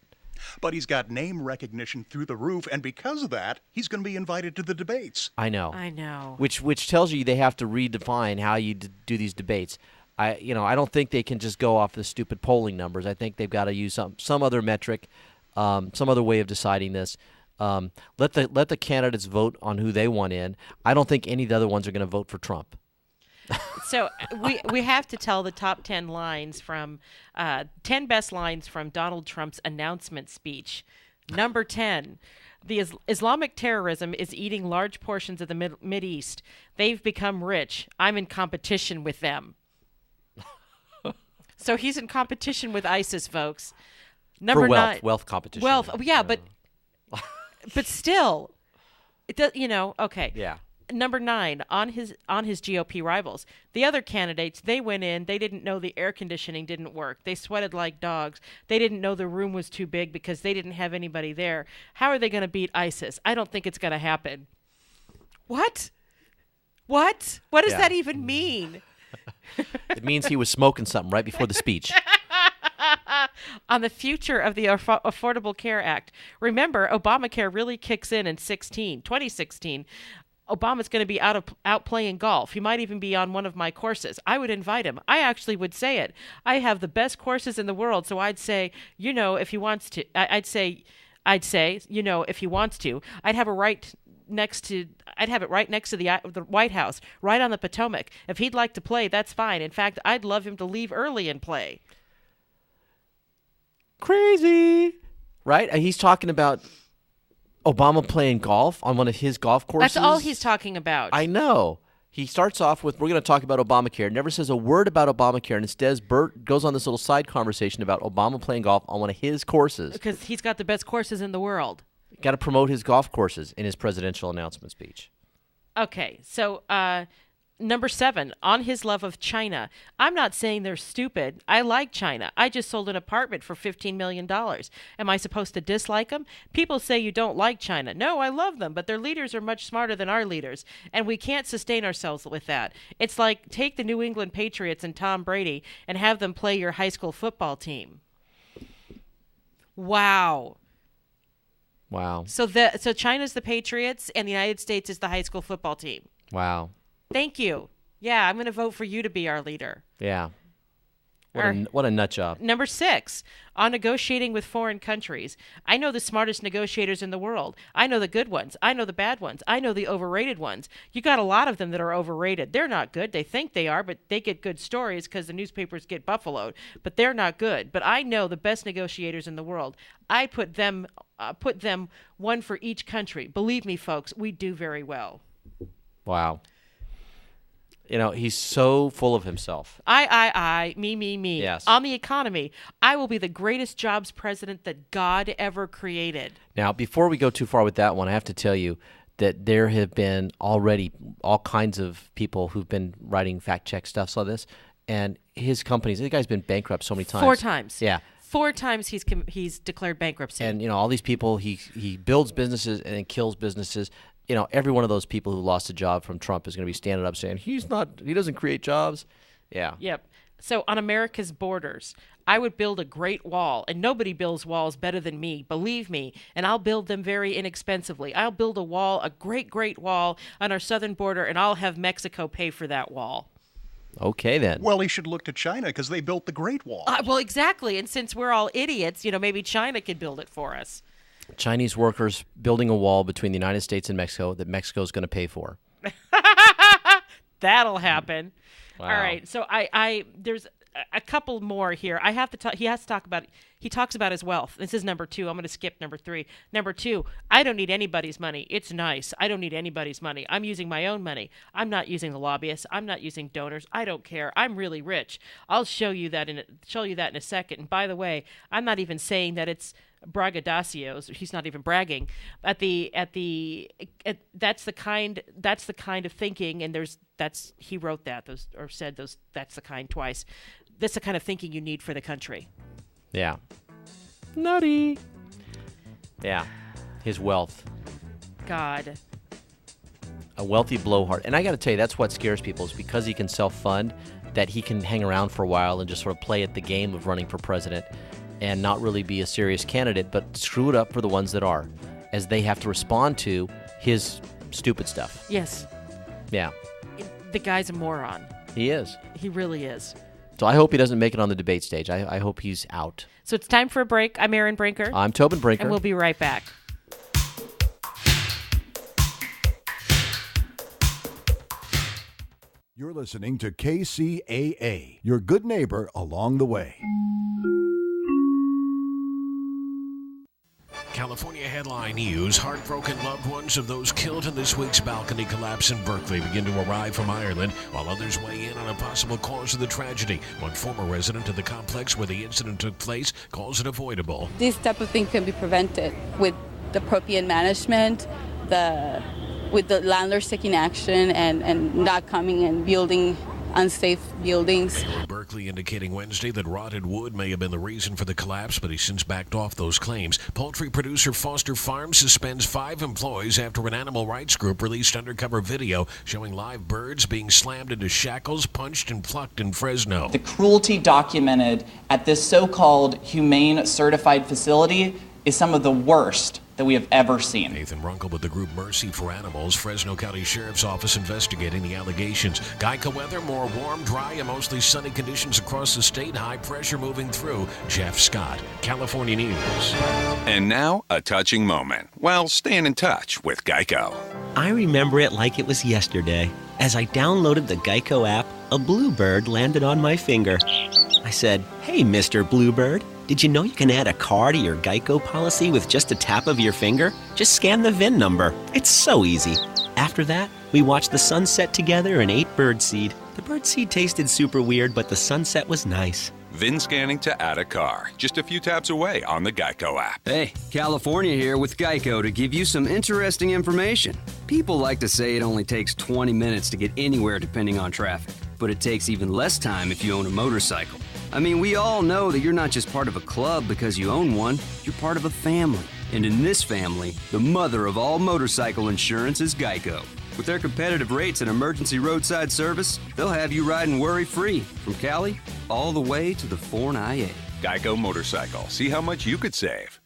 But he's got name recognition through the roof, and because of that, he's going to be invited to the debates. I know. I know. Which tells you they have to redefine how you do these debates. I don't think they can just go off the stupid polling numbers. I think they've got to use some other metric, some other way of deciding this. Let the candidates vote on who they want in. I don't think any of the other ones are going to vote for Trump. So we have to tell the top 10 lines from 10 best lines from Donald Trump's announcement speech. Number 10. The Islamic terrorism is eating large portions of the Mideast. They've become rich. I'm in competition with them. So he's in competition with ISIS, folks. Number for wealth, 9. wealth competition. Wealth, yeah, but still, it does. Okay. Yeah. Number 9 on his GOP rivals. The other candidates, they went in. They didn't know the air conditioning didn't work. They sweated like dogs. They didn't know the room was too big because they didn't have anybody there. How are they going to beat ISIS? I don't think it's going to happen. What? What does that even mean? It means he was smoking something right before the speech. On the future of the Affordable Care Act. Remember, Obamacare really kicks in 2016. Obama's going to be out playing golf. He might even be on one of my courses. I would invite him. I actually would say it. I have the best courses in the world, so I'd say, if he wants to. I'd say, if he wants to. I'd have it right next to the White House, right on the Potomac. If he'd like to play, that's fine. In fact, I'd love him to leave early and play. Crazy, right? He's talking about Obama playing golf on one of his golf courses. That's all he's talking about. I know. He starts off with, we're going to talk about Obamacare. Never says a word about Obamacare. And instead, Bert goes on this little side conversation about Obama playing golf on one of his courses. Because he's got the best courses in the world. Got to promote his golf courses in his presidential announcement speech. Okay, so number 7, on his love of China. I'm not saying they're stupid. I like China. I just sold an apartment for $15 million. Am I supposed to dislike them? People say you don't like China. No, I love them, but their leaders are much smarter than our leaders, and we can't sustain ourselves with that. It's like take the New England Patriots and Tom Brady and have them play your high school football team. Wow. So China's the Patriots and the United States is the high school football team. Wow. Thank you. Yeah, I'm going to vote for you to be our leader. Yeah. What a nut job. Number 6, on negotiating with foreign countries. I know the smartest negotiators in the world. I know the good ones. I know the bad ones. I know the overrated ones. You got a lot of them that are overrated. They're not good. They think they are, but they get good stories because the newspapers get buffaloed. But they're not good. But I know the best negotiators in the world. I put them one for each country. Believe me, folks, we do very well. Wow. He's so full of himself. I, me. Yes. On the economy, I will be the greatest jobs president that God ever created. Now, before we go too far with that one, I have to tell you that there have been already all kinds of people who've been writing fact-check stuff on this, and his companies, the guy's been bankrupt so many times. 4 times. Yeah. 4 times he's declared bankruptcy. And, all these people, he builds businesses and then kills businesses. Every one of those people who lost a job from Trump is going to be standing up saying, he doesn't create jobs. Yeah. Yep. So on America's borders, I would build a great wall, and nobody builds walls better than me, believe me, and I'll build them very inexpensively. I'll build a wall, a great wall on our southern border, and I'll have Mexico pay for that wall. Okay, then. Well, he should look to China because they built the Great Wall. Well, exactly, and since we're all idiots, maybe China could build it for us. Chinese workers building a wall between the United States and Mexico that Mexico's going to pay for. That'll happen. Wow. All right. So there's a couple more here. I have to talk. He talks about his wealth. This is number 2. I'm going to skip number 3. Number 2, I don't need anybody's money. It's nice. I don't need anybody's money. I'm using my own money. I'm not using the lobbyists. I'm not using donors. I don't care. I'm really rich. I'll show you that in a second. And by the way, I'm not even saying that it's braggadocios. He's not even bragging. That's the kind of thinking, and he wrote that that's the kind twice. That's the kind of thinking you need for the country. Yeah. Nutty. Yeah. His wealth. God. A wealthy blowhard. And I got to tell you, that's what scares people, is because he can self-fund, that he can hang around for a while and just sort of play at the game of running for president and not really be a serious candidate, but screw it up for the ones that are, as they have to respond to his stupid stuff. Yes. Yeah. The guy's a moron. He is. He really is. So I hope he doesn't make it on the debate stage. I hope he's out. So it's time for a break. I'm Erin Brinker. I'm Tobin Brinker. And we'll be right back. You're listening to KCAA, your good neighbor along the way. California headline news. Heartbroken loved ones of those killed in this week's balcony collapse in Berkeley begin to arrive from Ireland, while others weigh in on a possible cause of the tragedy. One former resident of the complex where the incident took place calls it avoidable. This type of thing can be prevented with the appropriate management, with the landlords taking action and not coming and building unsafe buildings. Berkeley indicating Wednesday that rotted wood may have been the reason for the collapse, but he's since backed off those claims. Poultry producer Foster Farms suspends 5 employees after an animal rights group released undercover video showing live birds being slammed into shackles, punched, and plucked in Fresno. The cruelty documented at this so-called humane certified facility is some of the worst that we have ever seen. Nathan Runkle with the group Mercy for Animals, Fresno County Sheriff's Office investigating the allegations. Geico weather, more warm, dry, and mostly sunny conditions across the state. High pressure moving through. Jeff Scott, California News. And now, a touching moment. Well, staying in touch with Geico. I remember it like it was yesterday. As I downloaded the Geico app, a bluebird landed on my finger. I said, "Hey, Mr. Bluebird, did you know you can add a car to your Geico policy with just a tap of your finger? Just scan the VIN number. It's so easy." After that, we watched the sunset together and ate birdseed. The birdseed tasted super weird, but the sunset was nice. VIN scanning to add a car. Just a few taps away on the Geico app. Hey, California here with Geico to give you some interesting information. People like to say it only takes 20 minutes to get anywhere depending on traffic, but it takes even less time if you own a motorcycle. I mean, we all know that you're not just part of a club because you own one, you're part of a family. And in this family, the mother of all motorcycle insurance is Geico. With their competitive rates and emergency roadside service, they'll have you riding worry-free from Cali all the way to the Forn IA. Geico Motorcycle. See how much you could save.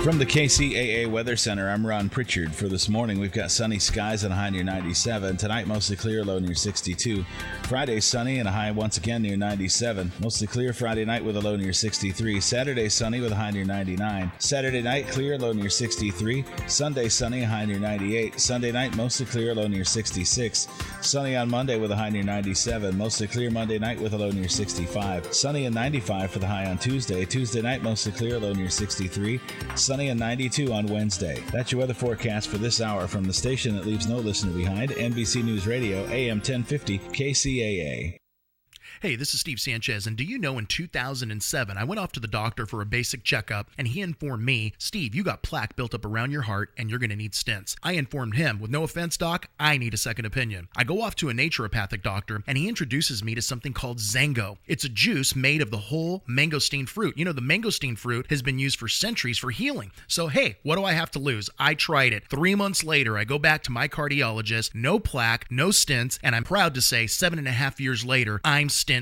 From the KCAA Weather Center, I'm Ron Pritchard. For this morning, we've got sunny skies and a high near 97. Tonight, mostly clear, low near 62. Friday, sunny and a high once again near 97. Mostly clear Friday night with a low near 63. Saturday, sunny with a high near 99. Saturday night, clear, low near 63. Sunday, sunny, a high near 98. Sunday night, mostly clear, low near 66. Sunny on Monday with a high near 97. Mostly clear Monday night with a low near 65. Sunny and 95 for the high on Tuesday. Tuesday night, mostly clear, low near 63. Sunny and 92 on Wednesday. That's your weather forecast for this hour from the station that leaves no listener behind, NBC News Radio, AM 1050, KCAA. Hey, this is Steve Sanchez, and do you know in 2007, I went off to the doctor for a basic checkup, and he informed me, "Steve, you got plaque built up around your heart, and you're going to need stents." I informed him, "With no offense, doc, I need a second opinion." I go off to a naturopathic doctor, and he introduces me to something called Zango. It's a juice made of the whole mangosteen fruit. You know, the mangosteen fruit has been used for centuries for healing. So, hey, what do I have to lose? I tried it. 3 months later, I go back to my cardiologist, no plaque, no stents, and I'm proud to say 7.5 years later, I'm stent-free.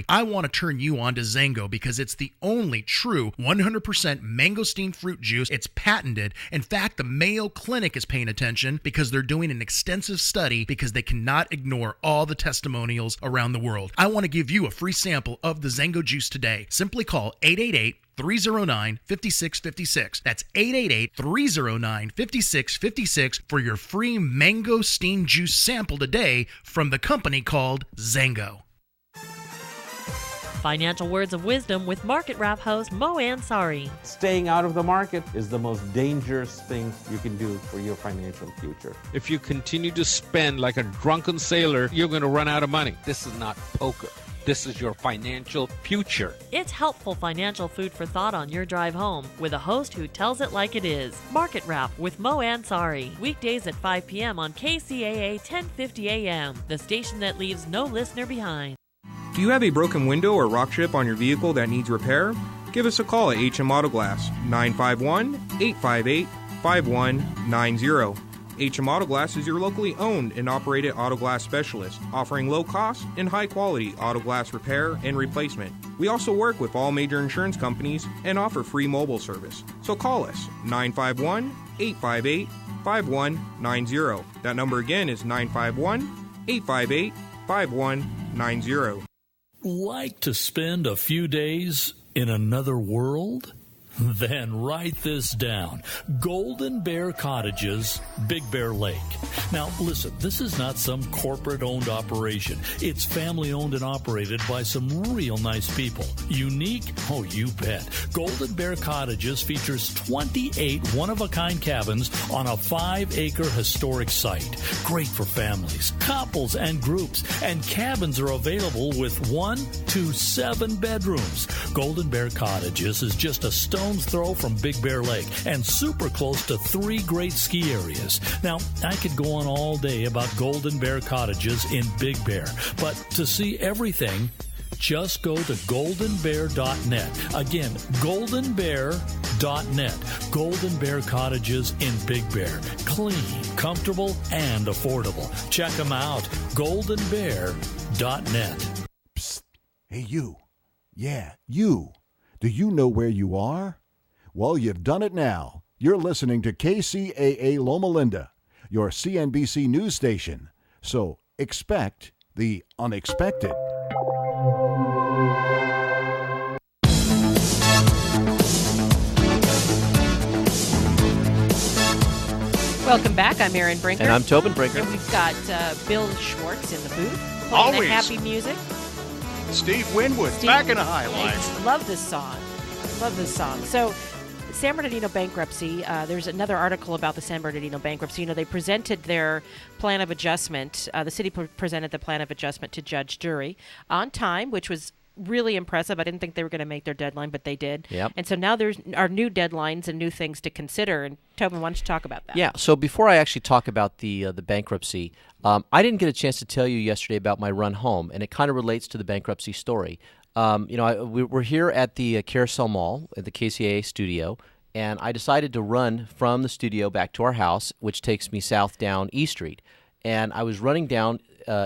I want to turn you on to Zango because it's the only true 100% mangosteen fruit juice. It's patented. In fact, the Mayo Clinic is paying attention because they're doing an extensive study because they cannot ignore all the testimonials around the world. I want to give you a free sample of the Zango juice today. Simply call 888-309-5656. That's 888-309-5656 for your free mangosteen juice sample today from the company called Zango. Financial words of wisdom with Market Wrap host Mo Ansari. Staying out of the market is the most dangerous thing you can do for your financial future. If you continue to spend like a drunken sailor, you're going to run out of money. This is not poker. This is your financial future. It's helpful financial food for thought on your drive home with a host who tells it like it is. Market Wrap with Mo Ansari. Weekdays at 5 p.m. on KCAA 1050 AM, the station that leaves no listener behind. Do you have a broken window or rock chip on your vehicle that needs repair? Give us a call at HM Auto Glass, 951-858-5190. HM Auto Glass is your locally owned and operated auto glass specialist, offering low cost and high quality auto glass repair and replacement. We also work with all major insurance companies and offer free mobile service. So call us, 951-858-5190. That number again is 951 858-5190. Like to spend a few days in another world? Then write this down. Golden Bear Cottages, Big Bear Lake. Now, listen, this is not some corporate-owned operation. It's family-owned and operated by some real nice people. Unique? Oh, you bet. Golden Bear Cottages features 28 one-of-a-kind cabins on a 5-acre historic site. Great for families, couples, and groups. And cabins are available with 1 to 7 bedrooms. Golden Bear Cottages is just a stone's throw from Big Bear Lake and super close to 3 great ski areas. Now, I could go on all day about Golden Bear Cottages in Big Bear, but to see everything, just go to goldenbear.net. Again, goldenbear.net. Golden Bear Cottages in Big Bear. Clean, comfortable, and affordable. Check them out. goldenbear.net. Psst. Hey, you. Yeah, you. Do you know where you are? Well, you've done it now. You're listening to KCAA Loma Linda, your CNBC news station. So expect the unexpected. Welcome back. I'm Erin Brinker. And I'm Tobin Brinker. And we've got Bill Schwartz in the booth playing Always. the happy music. Steve Winwood, back in the highlights. I love this song. So, San Bernardino bankruptcy, there's another article about the San Bernardino bankruptcy. You know, they presented their plan of adjustment. The city presented the plan of adjustment to Judge Jury on time, which was really impressive. I didn't think they were going to make their deadline, but they did. Yep. And so now there are new deadlines and new things to consider. And Tobin, why don't you talk about that? Yeah. So before I actually talk about the bankruptcy, I didn't get a chance to tell you yesterday about my run home, and it kind of relates to the bankruptcy story. We're here at the Carousel Mall at the KCAA studio, and I decided to run from the studio back to our house, which takes me south down E Street. And I was running down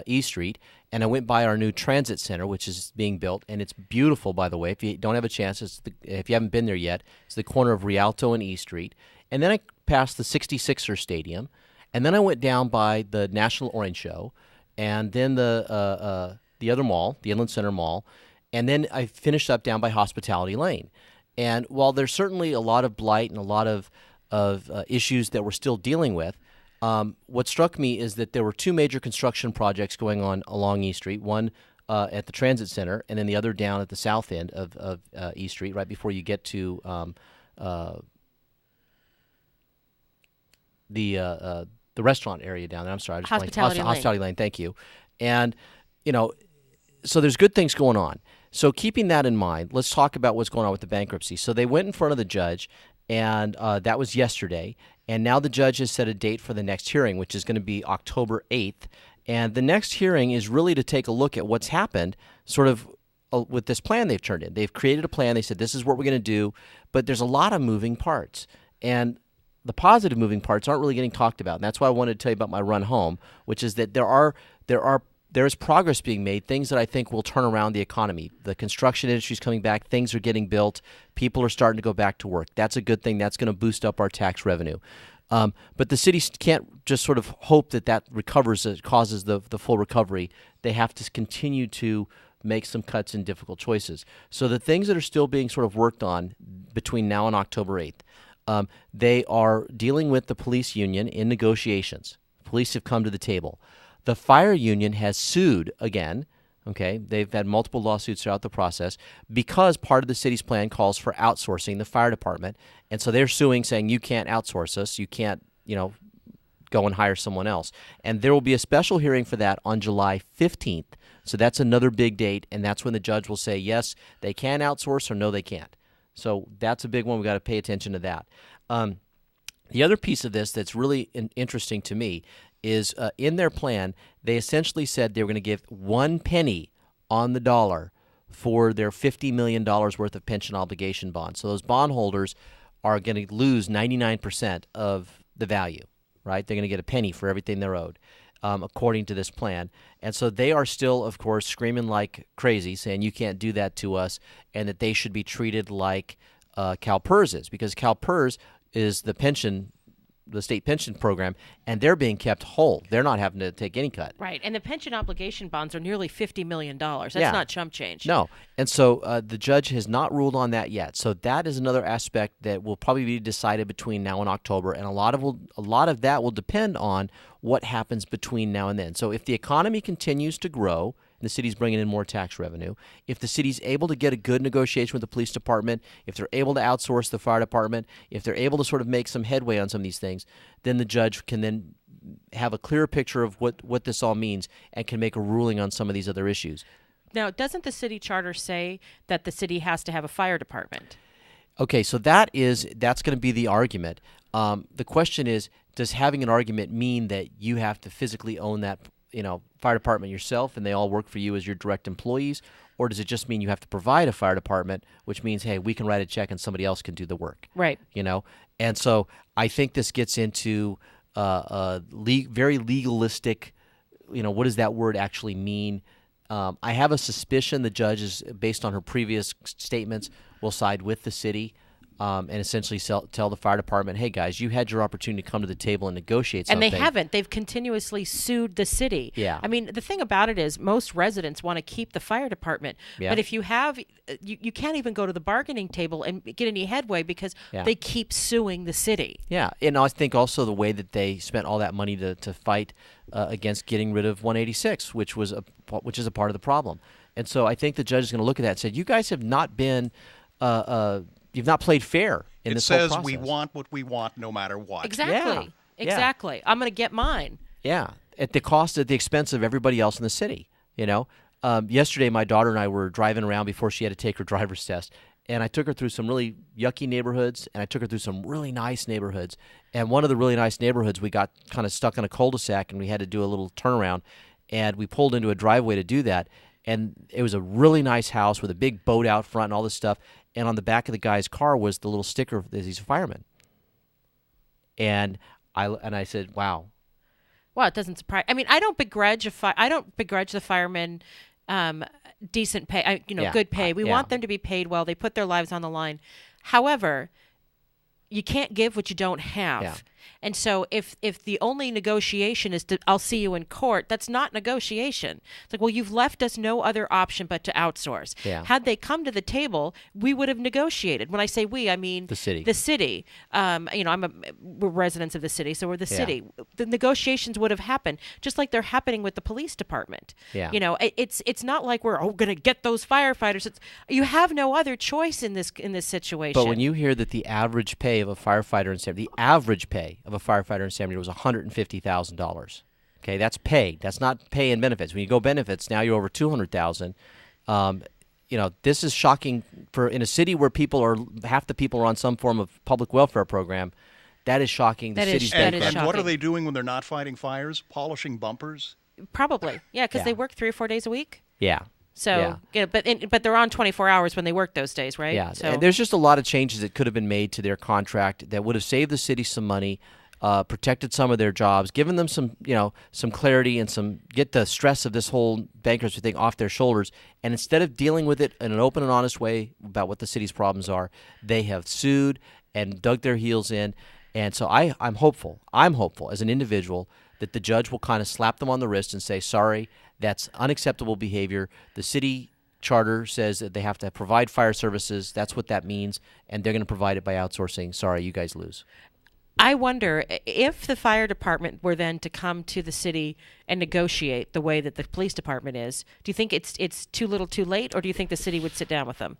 E Street, and I went by our new transit center, which is being built, and it's beautiful, by the way. If you don't have a chance, if you haven't been there yet, it's the corner of Rialto and E Street. And then I passed the 66er Stadium, and then I went down by the National Orange Show, and then the other mall, the Inland Center Mall, and then I finished up down by Hospitality Lane. And while there's certainly a lot of blight and a lot of issues that we're still dealing with, what struck me is that there were 2 major construction projects going on along E Street, one at the Transit Center and then the other down at the south end of E Street, right before you get to the restaurant area down there. I'm sorry. Hospitality Lane, thank you. And, so there's good things going on. So keeping that in mind, let's talk about what's going on with the bankruptcy. So they went in front of the judge, and that was yesterday. And now the judge has set a date for the next hearing, which is going to be October 8th. And the next hearing is really to take a look at what's happened sort of with this plan they've turned in. They've created a plan. They said, this is what we're going to do. But there's a lot of moving parts. And the positive moving parts aren't really getting talked about. And that's why I wanted to tell you about my run home, which is that there is progress being made, things that I think will turn around the economy. The construction industry is coming back. Things are getting built. People are starting to go back to work. That's a good thing. That's going to boost up our tax revenue. But the cities can't just sort of hope that recovers, causes the full recovery. They have to continue to make some cuts and difficult choices. So the things that are still being sort of worked on between now and October 8th, they are dealing with the police union in negotiations. Police have come to the table. The fire union has sued again. Okay, they've had multiple lawsuits throughout the process because part of the city's plan calls for outsourcing the fire department, and so they're suing, saying you can't outsource us, you can't, go and hire someone else. And there will be a special hearing for that on July 15th. So that's another big date, and that's when the judge will say yes, they can outsource, or no, they can't. So that's a big one. We've got to pay attention to that. The other piece of this that's really interesting to me is in their plan, they essentially said they were going to give 1 penny on the dollar for their $50 million worth of pension obligation bonds. So those bondholders are going to lose 99% of the value, right? They're going to get a penny for everything they're owed, according to this plan. And so they are still, of course, screaming like crazy, saying you can't do that to us, and that they should be treated like CalPERS is, because CalPERS is the pension the state pension program, and they're being kept whole. They're not having to take any cut. Right, and the pension obligation bonds are nearly $50 million. That's not chump change. No, and so the judge has not ruled on that yet. So that is another aspect that will probably be decided between now and October, and a lot of that will depend on what happens between now and then. So if the economy continues to grow, the city's bringing in more tax revenue. If the city's able to get a good negotiation with the police department, if they're able to outsource the fire department, if they're able to sort of make some headway on some of these things, then the judge can then have a clearer picture of what this all means and can make a ruling on some of these other issues. Now, doesn't the city charter say that the city has to have a fire department? Okay, so that's going to be the argument. The question is, does having an argument mean that you have to physically own that fire department yourself and they all work for you as your direct employees, or does it just mean you have to provide a fire department, which means, hey, we can write a check and somebody else can do the work? Right. And so I think this gets into very legalistic, what does that word actually mean? I have a suspicion the judge is, based on her previous statements, will side with the city. And essentially tell the fire department, hey, guys, you had your opportunity to come to the table and negotiate something. And they haven't. They've continuously sued the city. Yeah. I mean, the thing about it is most residents want to keep the fire department. Yeah. But if you have, you can't even go to the bargaining table and get any headway because they keep suing the city. Yeah. And I think also the way that they spent all that money to fight against getting rid of 186, which is a part of the problem. And so I think the judge is going to look at that and say, you guys have not been you've not played fair in this whole process. It says we want what we want no matter what. Exactly. Yeah. Exactly. I'm going to get mine. Yeah. At the expense of everybody else in the city, Yesterday, my daughter and I were driving around before she had to take her driver's test, and I took her through some really yucky neighborhoods, and I took her through some really nice neighborhoods. And one of the really nice neighborhoods, we got kind of stuck in a cul-de-sac, and we had to do a little turnaround, and we pulled into a driveway to do that. And it was a really nice house with a big boat out front and all this stuff. And on the back of the guy's car was the little sticker that he's a fireman. And I said, "Wow." Well, it doesn't surprise. I mean, I don't begrudge the firemen decent pay. Good pay. We want them to be paid well. They put their lives on the line. However, you can't give what you don't have. Yeah. And so if the only negotiation is I'll see you in court, that's not negotiation. It's like, well, you've left us no other option but to outsource. Yeah. Had they come to the table, we would have negotiated. When I say we, I mean the city. The city. We're residents of the city, so we're the city. The negotiations would have happened, just like they're happening with the police department. Yeah. It's not like we're going to get those firefighters. You have no other choice in this situation. But when you hear that the average pay of a firefighter in San Diego, the average pay of a firefighter in San Diego was $150,000. Okay, that's pay. That's not pay and benefits. When you go benefits, now you're over $200,000. This is shocking in a city where half the people are on some form of public welfare program. That is shocking. The city's and what are they doing when they're not fighting fires? Polishing bumpers? Probably, yeah, because they work 3 or 4 days a week. Yeah. So, but they're on 24 hours when they work those days, right? Yeah, so. And there's just a lot of changes that could have been made to their contract that would have saved the city some money, protected some of their jobs, given them some clarity and get the stress of this whole bankruptcy thing off their shoulders. And instead of dealing with it in an open and honest way about what the city's problems are, they have sued and dug their heels in. And so I'm hopeful as an individual that the judge will kind of slap them on the wrist and say, sorry, that's unacceptable behavior. The city charter says that they have to provide fire services. That's what that means, and they're going to provide it by outsourcing. Sorry, you guys lose. I wonder if the fire department were then to come to the city and negotiate the way that the police department is. Do you think it's too little too late, or do you think the city would sit down with them?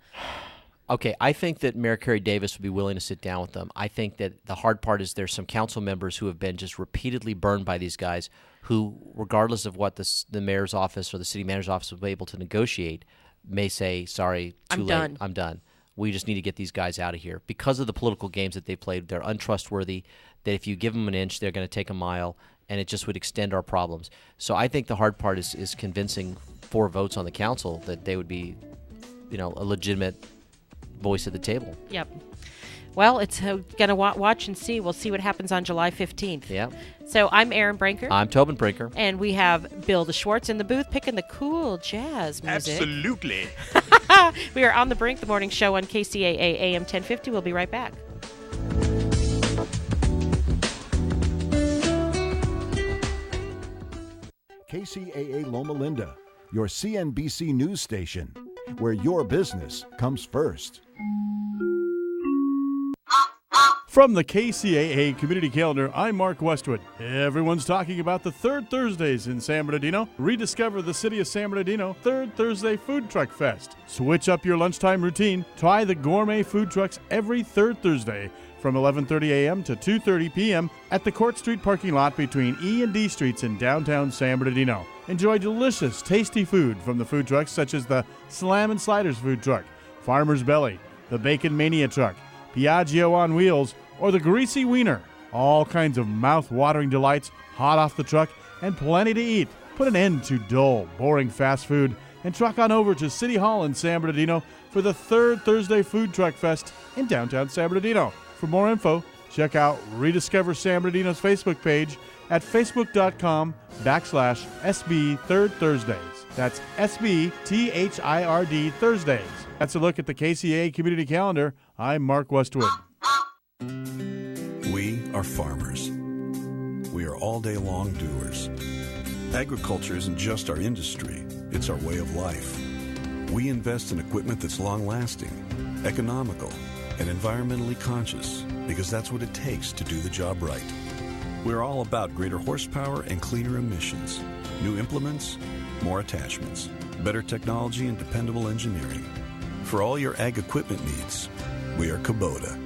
Okay, I think that Mayor Carey Davis would be willing to sit down with them. I think that the hard part is there's some council members who have been just repeatedly burned by these guys who, regardless of what the mayor's office or the city manager's office will be able to negotiate, may say, sorry, too late. I'm done. We just need to get these guys out of here. Because of the political games that they played, they're untrustworthy, that if you give them an inch, they're going to take a mile, and it just would extend our problems. So I think the hard part is convincing 4 votes on the council that they would be, a legitimate voice at the table. Yep. Well, it's going to watch and see. We'll see what happens on July 15th. Yeah. So I'm Aaron Brinker. I'm Tobin Brinker. And we have Bill the Schwartz in the booth picking the cool jazz music. Absolutely. We are on the Brink, the morning show on Kcaa AM 1050. We'll be right back. KCAA Loma Linda, your CNBC news station, where your business comes first. From the KCAA Community Calendar, I'm Mark Westwood. Everyone's talking about the Third Thursdays in San Bernardino. Rediscover the city of San Bernardino Third Thursday Food Truck Fest. Switch up your lunchtime routine. Try the gourmet food trucks every third Thursday from 11:30 a.m. to 2:30 p.m. at the Court Street parking lot between E and D Streets in downtown San Bernardino. Enjoy delicious, tasty food from the food trucks such as the Slam and Sliders food truck, Farmer's Belly, the Bacon Mania truck, Piaggio on Wheels, or the Greasy Wiener. All kinds of mouth-watering delights, hot off the truck, and plenty to eat. Put an end to dull, boring fast food and truck on over to City Hall in San Bernardino for the Third Thursday Food Truck Fest in downtown San Bernardino. For more info, check out Rediscover San Bernardino's Facebook page at facebook.com/SB Third Thursdays. That's SBTHIRD Thursdays. That's a look at the KCAA Community Calendar. I'm Mark Westwood. We are farmers. We are all day long doers. Agriculture isn't just our industry, it's our way of life. We invest in equipment that's long-lasting, economical, and environmentally conscious because that's what it takes to do the job right. We're all about greater horsepower and cleaner emissions, new implements, more attachments, better technology and dependable engineering. For all your ag equipment needs, we are Kubota.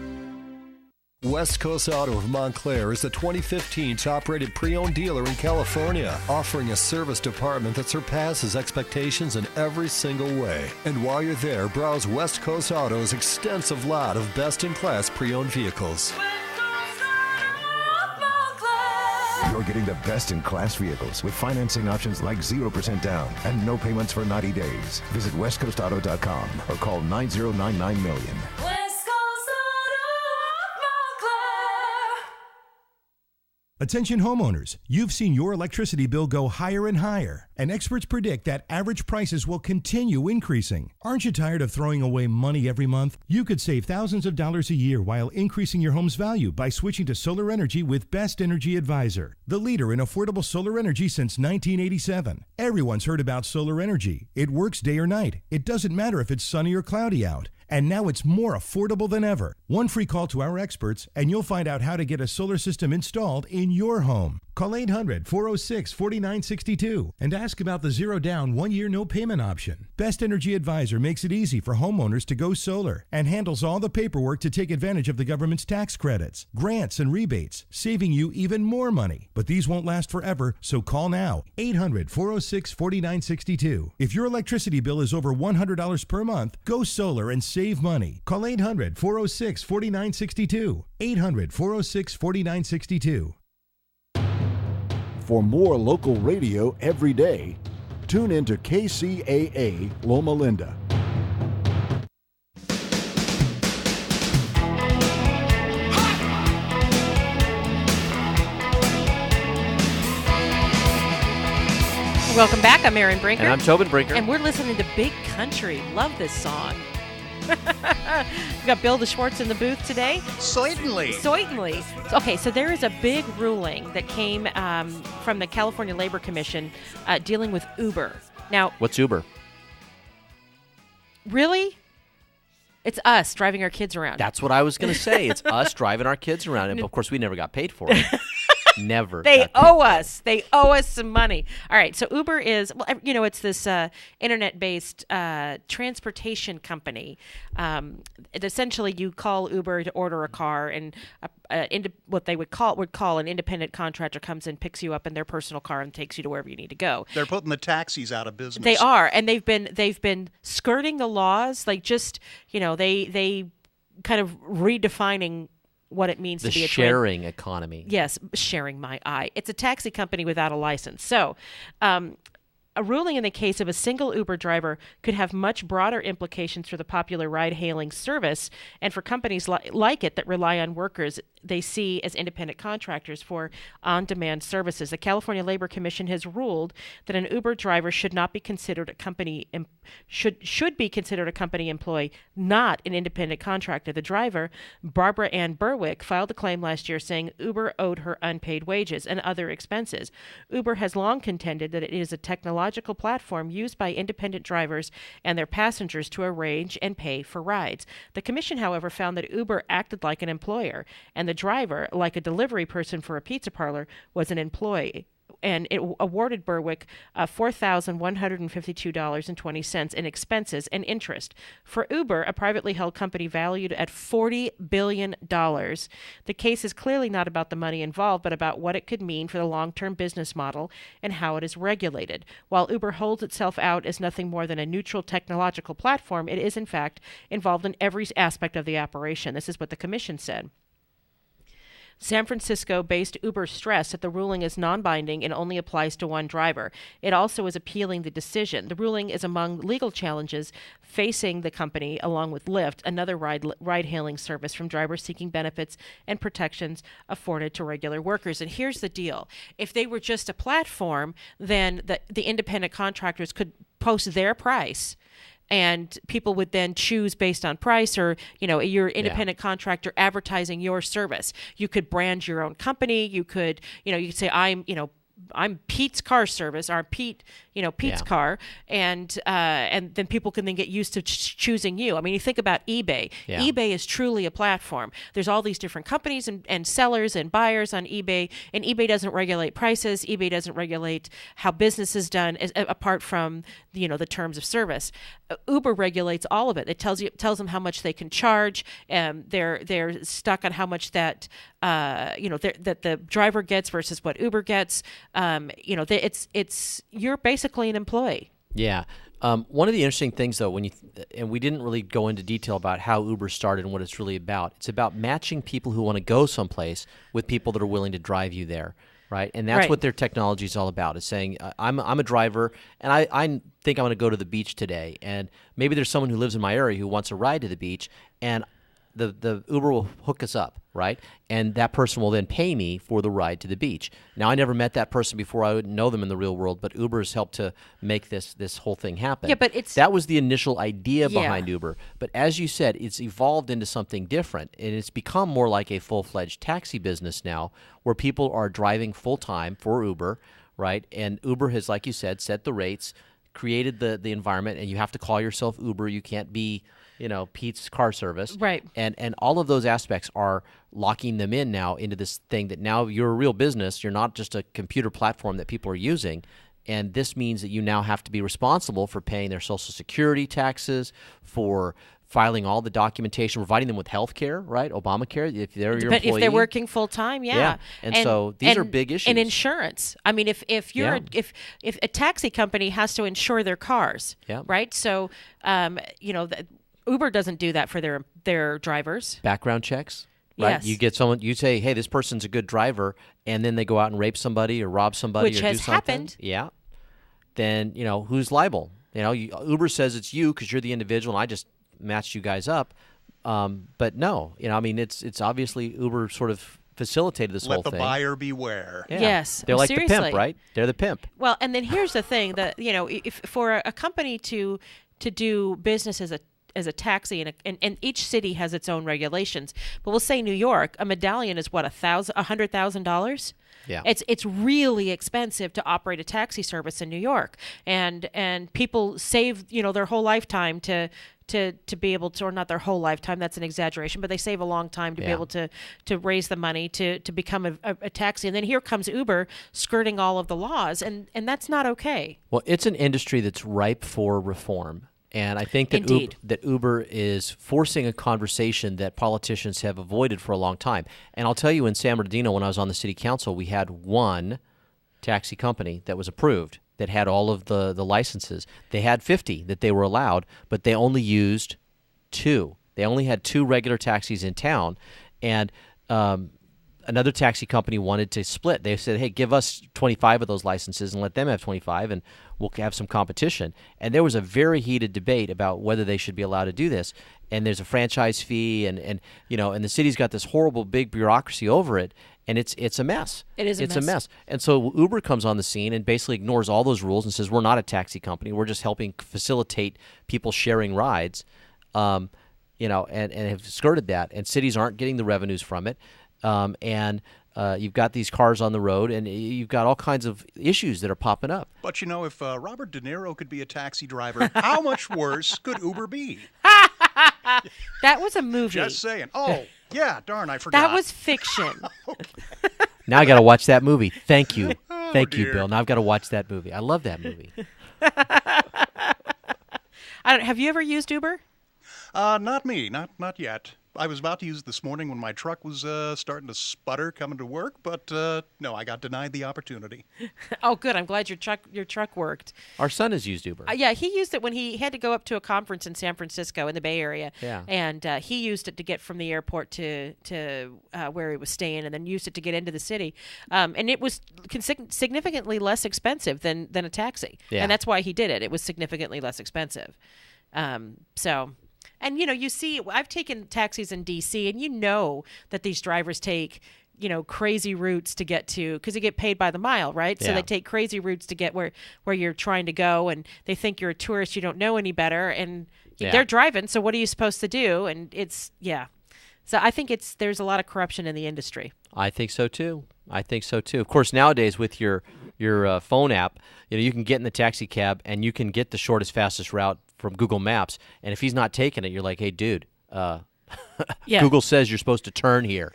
West Coast Auto of Montclair is the 2015 top-rated pre-owned dealer in California, offering a service department that surpasses expectations in every single way. And while you're there, browse West Coast Auto's extensive lot of best-in-class pre-owned vehicles. You're getting the best-in-class vehicles with financing options like 0% down and no payments for 90 days. Visit westcoastauto.com or call 9099-million. Attention homeowners, you've seen your electricity bill go higher and higher, and experts predict that average prices will continue increasing. Aren't you tired of throwing away money every month? You could save thousands of dollars a year while increasing your home's value by switching to solar energy with Best Energy Advisor, the leader in affordable solar energy since 1987. Everyone's heard about solar energy. It works day or night. It doesn't matter if it's sunny or cloudy out. And now it's more affordable than ever. One free call to our experts, and you'll find out how to get a solar system installed in your home. Call 800-406-4962 and ask about the 0-down, 1-year no-payment option. Best Energy Advisor makes it easy for homeowners to go solar and handles all the paperwork to take advantage of the government's tax credits, grants, and rebates, saving you even more money. But these won't last forever, so call now. 800-406-4962. If your electricity bill is over $100 per month, go solar and save money. Call 800-406-4962. 800-406-4962. For more local radio every day, tune into KCAA Loma Linda. Welcome back. I'm Erin Brinker. And I'm Tobin Brinker. And we're listening to Big Country. Love this song. We got Bill DeSchwartz in the booth today. Certainly. Okay, so there is a big ruling that came from the California Labor Commission dealing with Uber. Now, what's Uber? Really? It's us driving our kids around. That's what I was going to say. It's us driving our kids around. And, of course, we never got paid for it. Never. They owe us. They owe us some money. All right. So Uber is, well, you know, it's this internet-based transportation company. Essentially, you call Uber to order a car, and what they would call an independent contractor comes in, picks you up in their personal car, and takes you to wherever you need to go. They're putting the taxis out of business. They are, and they've been skirting the laws, like just they kind of redefining what it means to be a sharing economy. Yes, sharing my eye. It's a taxi company without a license. So A ruling in the case of a single Uber driver could have much broader implications for the popular ride-hailing service and for companies like it that rely on workers they see as independent contractors for on-demand services. The California Labor Commission has ruled that an Uber driver should be considered a company employee, not an independent contractor. The driver, Barbara Ann Berwick, filed a claim last year saying Uber owed her unpaid wages and other expenses. Uber has long contended that it is a technological platform used by independent drivers and their passengers to arrange and pay for rides. The commission, however, found that Uber acted like an employer, and the driver, like a delivery person for a pizza parlor, was an employee. And it awarded Berwick $4,152.20 in expenses and interest. For Uber, a privately held company valued at $40 billion, the case is clearly not about the money involved, but about what it could mean for the long-term business model and how it is regulated. While Uber holds itself out as nothing more than a neutral technological platform, it is, in fact, involved in every aspect of the operation. This is what the commission said. San Francisco-based Uber stressed that the ruling is non-binding and only applies to one driver. It also is appealing the decision. The ruling is among legal challenges facing the company, along with Lyft, another ride-hailing service, from drivers seeking benefits and protections afforded to regular workers. And here's the deal. If they were just a platform, then the independent contractors could post their price, and people would then choose based on price, or, your independent contractor advertising your service. You could brand your own company. You could say, I'm Pete's Car Service, or Pete's Car, and then people can then get used to choosing you. I mean, you think about eBay. Yeah. eBay is truly a platform. There's all these different companies and sellers and buyers on eBay, and eBay doesn't regulate prices. eBay doesn't regulate how business is done, apart from the terms of service. Uber regulates all of it. It tells them how much they can charge. They're stuck on how much that that the driver gets versus what Uber gets. It's you're basically an employee. Yeah. One of the interesting things, though, and we didn't really go into detail about how Uber started and what it's really about. It's about matching people who want to go someplace with people that are willing to drive you there, right? And that's what their technology is all about. Is saying, I'm a driver, and I think I'm going to go to the beach today, and maybe there's someone who lives in my area who wants a ride to the beach, and the Uber will hook us up, right? And that person will then pay me for the ride to the beach. Now, I never met that person before. I wouldn't know them in the real world, but Uber has helped to make this whole thing happen. Yeah, but that was the initial idea behind Uber. But as you said, it's evolved into something different, and it's become more like a full-fledged taxi business now, where people are driving full-time for Uber, right? And Uber has, like you said, set the rates, created the environment, and you have to call yourself Uber. You can't be Pete's Car Service. Right. And all of those aspects are locking them in now into this thing that now you're a real business. You're not just a computer platform that people are using. And this means that you now have to be responsible for paying their Social Security taxes, for filing all the documentation, providing them with health care, right? Obamacare, if they're your employee. But if they're working full time, yeah. And so these are big issues. And insurance. I mean, if a taxi company has to insure their cars, right? So, Uber doesn't do that for their drivers. Background checks, right? Yes. You get someone, you say, hey, this person's a good driver, and then they go out and rape somebody or rob somebody, which or has do something. Happened. Yeah. Then, who's liable? Uber says it's you because you're the individual, and I just matched you guys up. But no, it's obviously Uber sort of facilitated this whole thing. Let the buyer beware. Yeah. Yes. They're like seriously. the pimp, right? They're the pimp. Well, and then here's the thing that, if for a company to do business as a taxi, and each city has its own regulations. But we'll say New York, a medallion is what, $100,000? Yeah. It's really expensive to operate a taxi service in New York, and people save their whole lifetime to be able to, or not their whole lifetime, that's an exaggeration, but they save a long time to be able to raise the money to become a taxi. And then here comes Uber skirting all of the laws, and that's not okay. Well, it's an industry that's ripe for reform. And I think that Uber is forcing a conversation that politicians have avoided for a long time. And I'll tell you, in San Bernardino, when I was on the city council, we had one taxi company that was approved that had all of the licenses. They had 50 that they were allowed, but they only used 2. They only had 2 regular taxis in town. And another taxi company wanted to split. They said, hey, give us 25 of those licenses and let them have 25. And we'll have some competition. And there was a very heated debate about whether they should be allowed to do this. And there's a franchise fee, and the city's got this horrible big bureaucracy over it, and it's a mess. It's a mess. And so Uber comes on the scene and basically ignores all those rules and says, we're not a taxi company. We're just helping facilitate people sharing rides, and have skirted that. And cities aren't getting the revenues from it. You've got these cars on the road, and you've got all kinds of issues that are popping up. But, if Robert De Niro could be a taxi driver, how much worse could Uber be? That was a movie. Just saying. Oh, yeah, darn, I forgot. That was fiction. Now I got to watch that movie. Thank you. Thank you, dear. Bill. Now I've got to watch that movie. I love that movie. Have you ever used Uber? Not me. Not yet. I was about to use it this morning when my truck was starting to sputter coming to work, but no, I got denied the opportunity. Oh, good. I'm glad your truck worked. Our son has used Uber. Yeah, he used it when he had to go up to a conference in San Francisco in the Bay Area. Yeah. And he used it to get from the airport to where he was staying, and then used it to get into the city. And it was significantly less expensive than a taxi. Yeah. And that's why he did it. It was significantly less expensive. And, you see, I've taken taxis in D.C., and you know that these drivers take, crazy routes to get to, because they get paid by the mile, right? Yeah. So they take crazy routes to get where you're trying to go, and they think you're a tourist, you don't know any better, and they're driving, so what are you supposed to do? And So I think there's a lot of corruption in the industry. I think so, too. Of course, nowadays with your phone app, you can get in the taxi cab, and you can get the shortest, fastest route from Google Maps, and if he's not taking it, you're like, hey, dude, Google says you're supposed to turn here.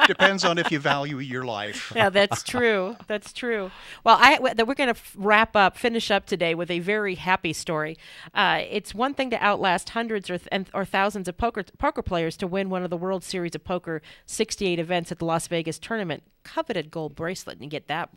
Depends on if you value your life. Yeah, that's true. That's true. Well, we're going to finish up today with a very happy story. It's one thing to outlast hundreds or thousands of poker players to win one of the World Series of Poker 68 events at the Las Vegas tournament. Coveted gold bracelet, and you get that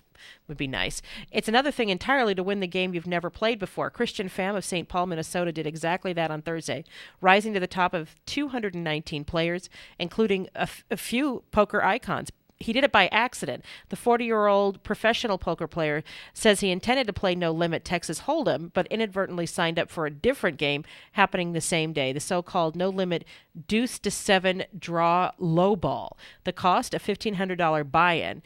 would be nice. It's another thing entirely to win the game you've never played before. Christian Pham of St. Paul, Minnesota did exactly that on Thursday, rising to the top of 219 players, including a few poker icons. He did it by accident. The 40-year-old professional poker player says he intended to play No Limit Texas Hold'em, but inadvertently signed up for a different game happening the same day, the so-called No Limit Deuce to 7 Draw Lowball. The cost, a $1,500 buy-in.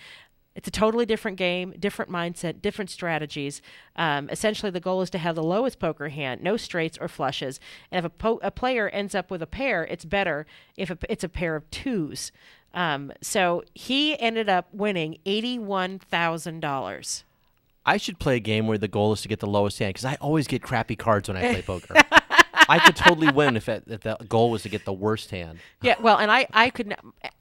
It's a totally different game, different mindset, different strategies. Essentially, the goal is to have the lowest poker hand, no straights or flushes. And if a player ends up with a pair, it's better if it's a pair of twos. So he ended up winning $81,000. I should play a game where the goal is to get the lowest hand, because I always get crappy cards when I play poker. I could totally win if the goal was to get the worst hand. Yeah, well, and I could,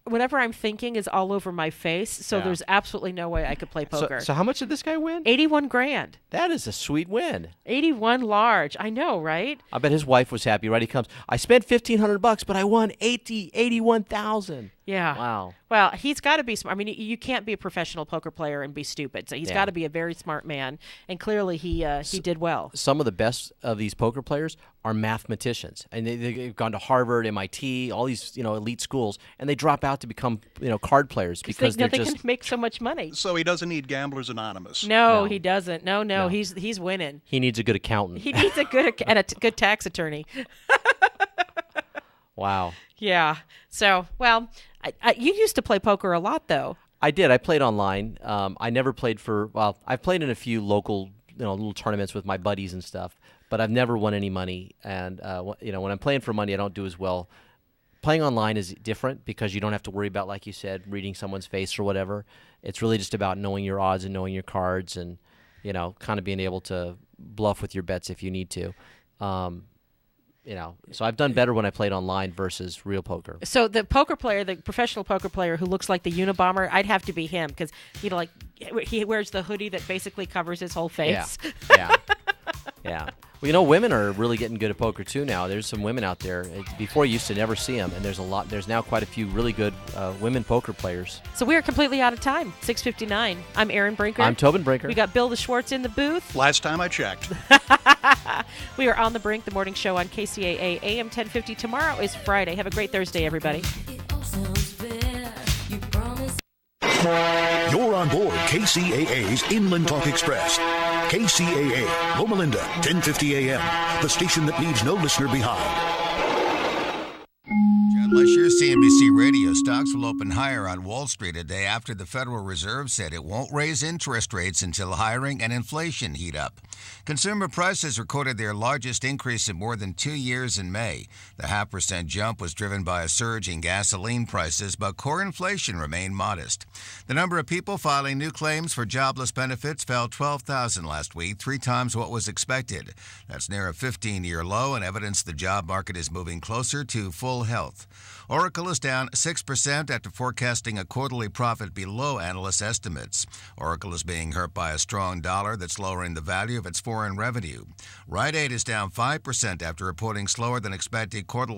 whatever I'm thinking is all over my face, so there's absolutely no way I could play poker. So how much did this guy win? $81,000. That is a sweet win. 81 large. I know, right? I bet his wife was happy, right? He comes, I spent $1,500, but I won $81,000. Yeah. Wow. Well, he's got to be smart. I mean, you can't be a professional poker player and be stupid. So he's got to be a very smart man, and clearly he did well. Some of the best of these poker players are mathematicians, and they've gone to Harvard, MIT, all these elite schools, and they drop out to become card players because they can make so much money. So he doesn't need Gamblers Anonymous. No, he doesn't. No. He's winning. He needs a good accountant. He needs a good tax attorney. Wow. Yeah. So, well, you used to play poker a lot, though. I did. I played online. I never played I've played in a few local, little tournaments with my buddies and stuff, but I've never won any money. And, when I'm playing for money, I don't do as well. Playing online is different because you don't have to worry about, like you said, reading someone's face or whatever. It's really just about knowing your odds and knowing your cards and, kind of being able to bluff with your bets if you need to. So I've done better when I played online versus real poker. So the professional poker player who looks like the Unabomber, I'd have to be him because, he wears the hoodie that basically covers his whole face. Yeah. Well, women are really getting good at poker too now. There's some women out there. Before you used to never see them, and there's now quite a few really good women poker players. So we are completely out of time. 6:59. I'm Aaron Brinker. I'm Tobin Brinker. We got Bill the Schwartz in the booth. Last time I checked. We are on the brink, the morning show on KCAA AM 1050. Tomorrow is Friday. Have a great Thursday, everybody. You're on board KCAA's Inland Talk Express. KCAA, Loma Linda, 1050 AM, the station that leaves no listener behind. Unless you're CNBC Radio, stocks will open higher on Wall Street a day after the Federal Reserve said it won't raise interest rates until hiring and inflation heat up. Consumer prices recorded their largest increase in more than 2 years in May. The 0.5% jump was driven by a surge in gasoline prices, but core inflation remained modest. The number of people filing new claims for jobless benefits fell 12,000 last week, 3 times what was expected. That's near a 15-year low and evidence the job market is moving closer to full health. Oracle is down 6% after forecasting a quarterly profit below analyst estimates. Oracle is being hurt by a strong dollar that's lowering the value of its foreign revenue. Rite Aid is down 5% after reporting slower than expected quarterly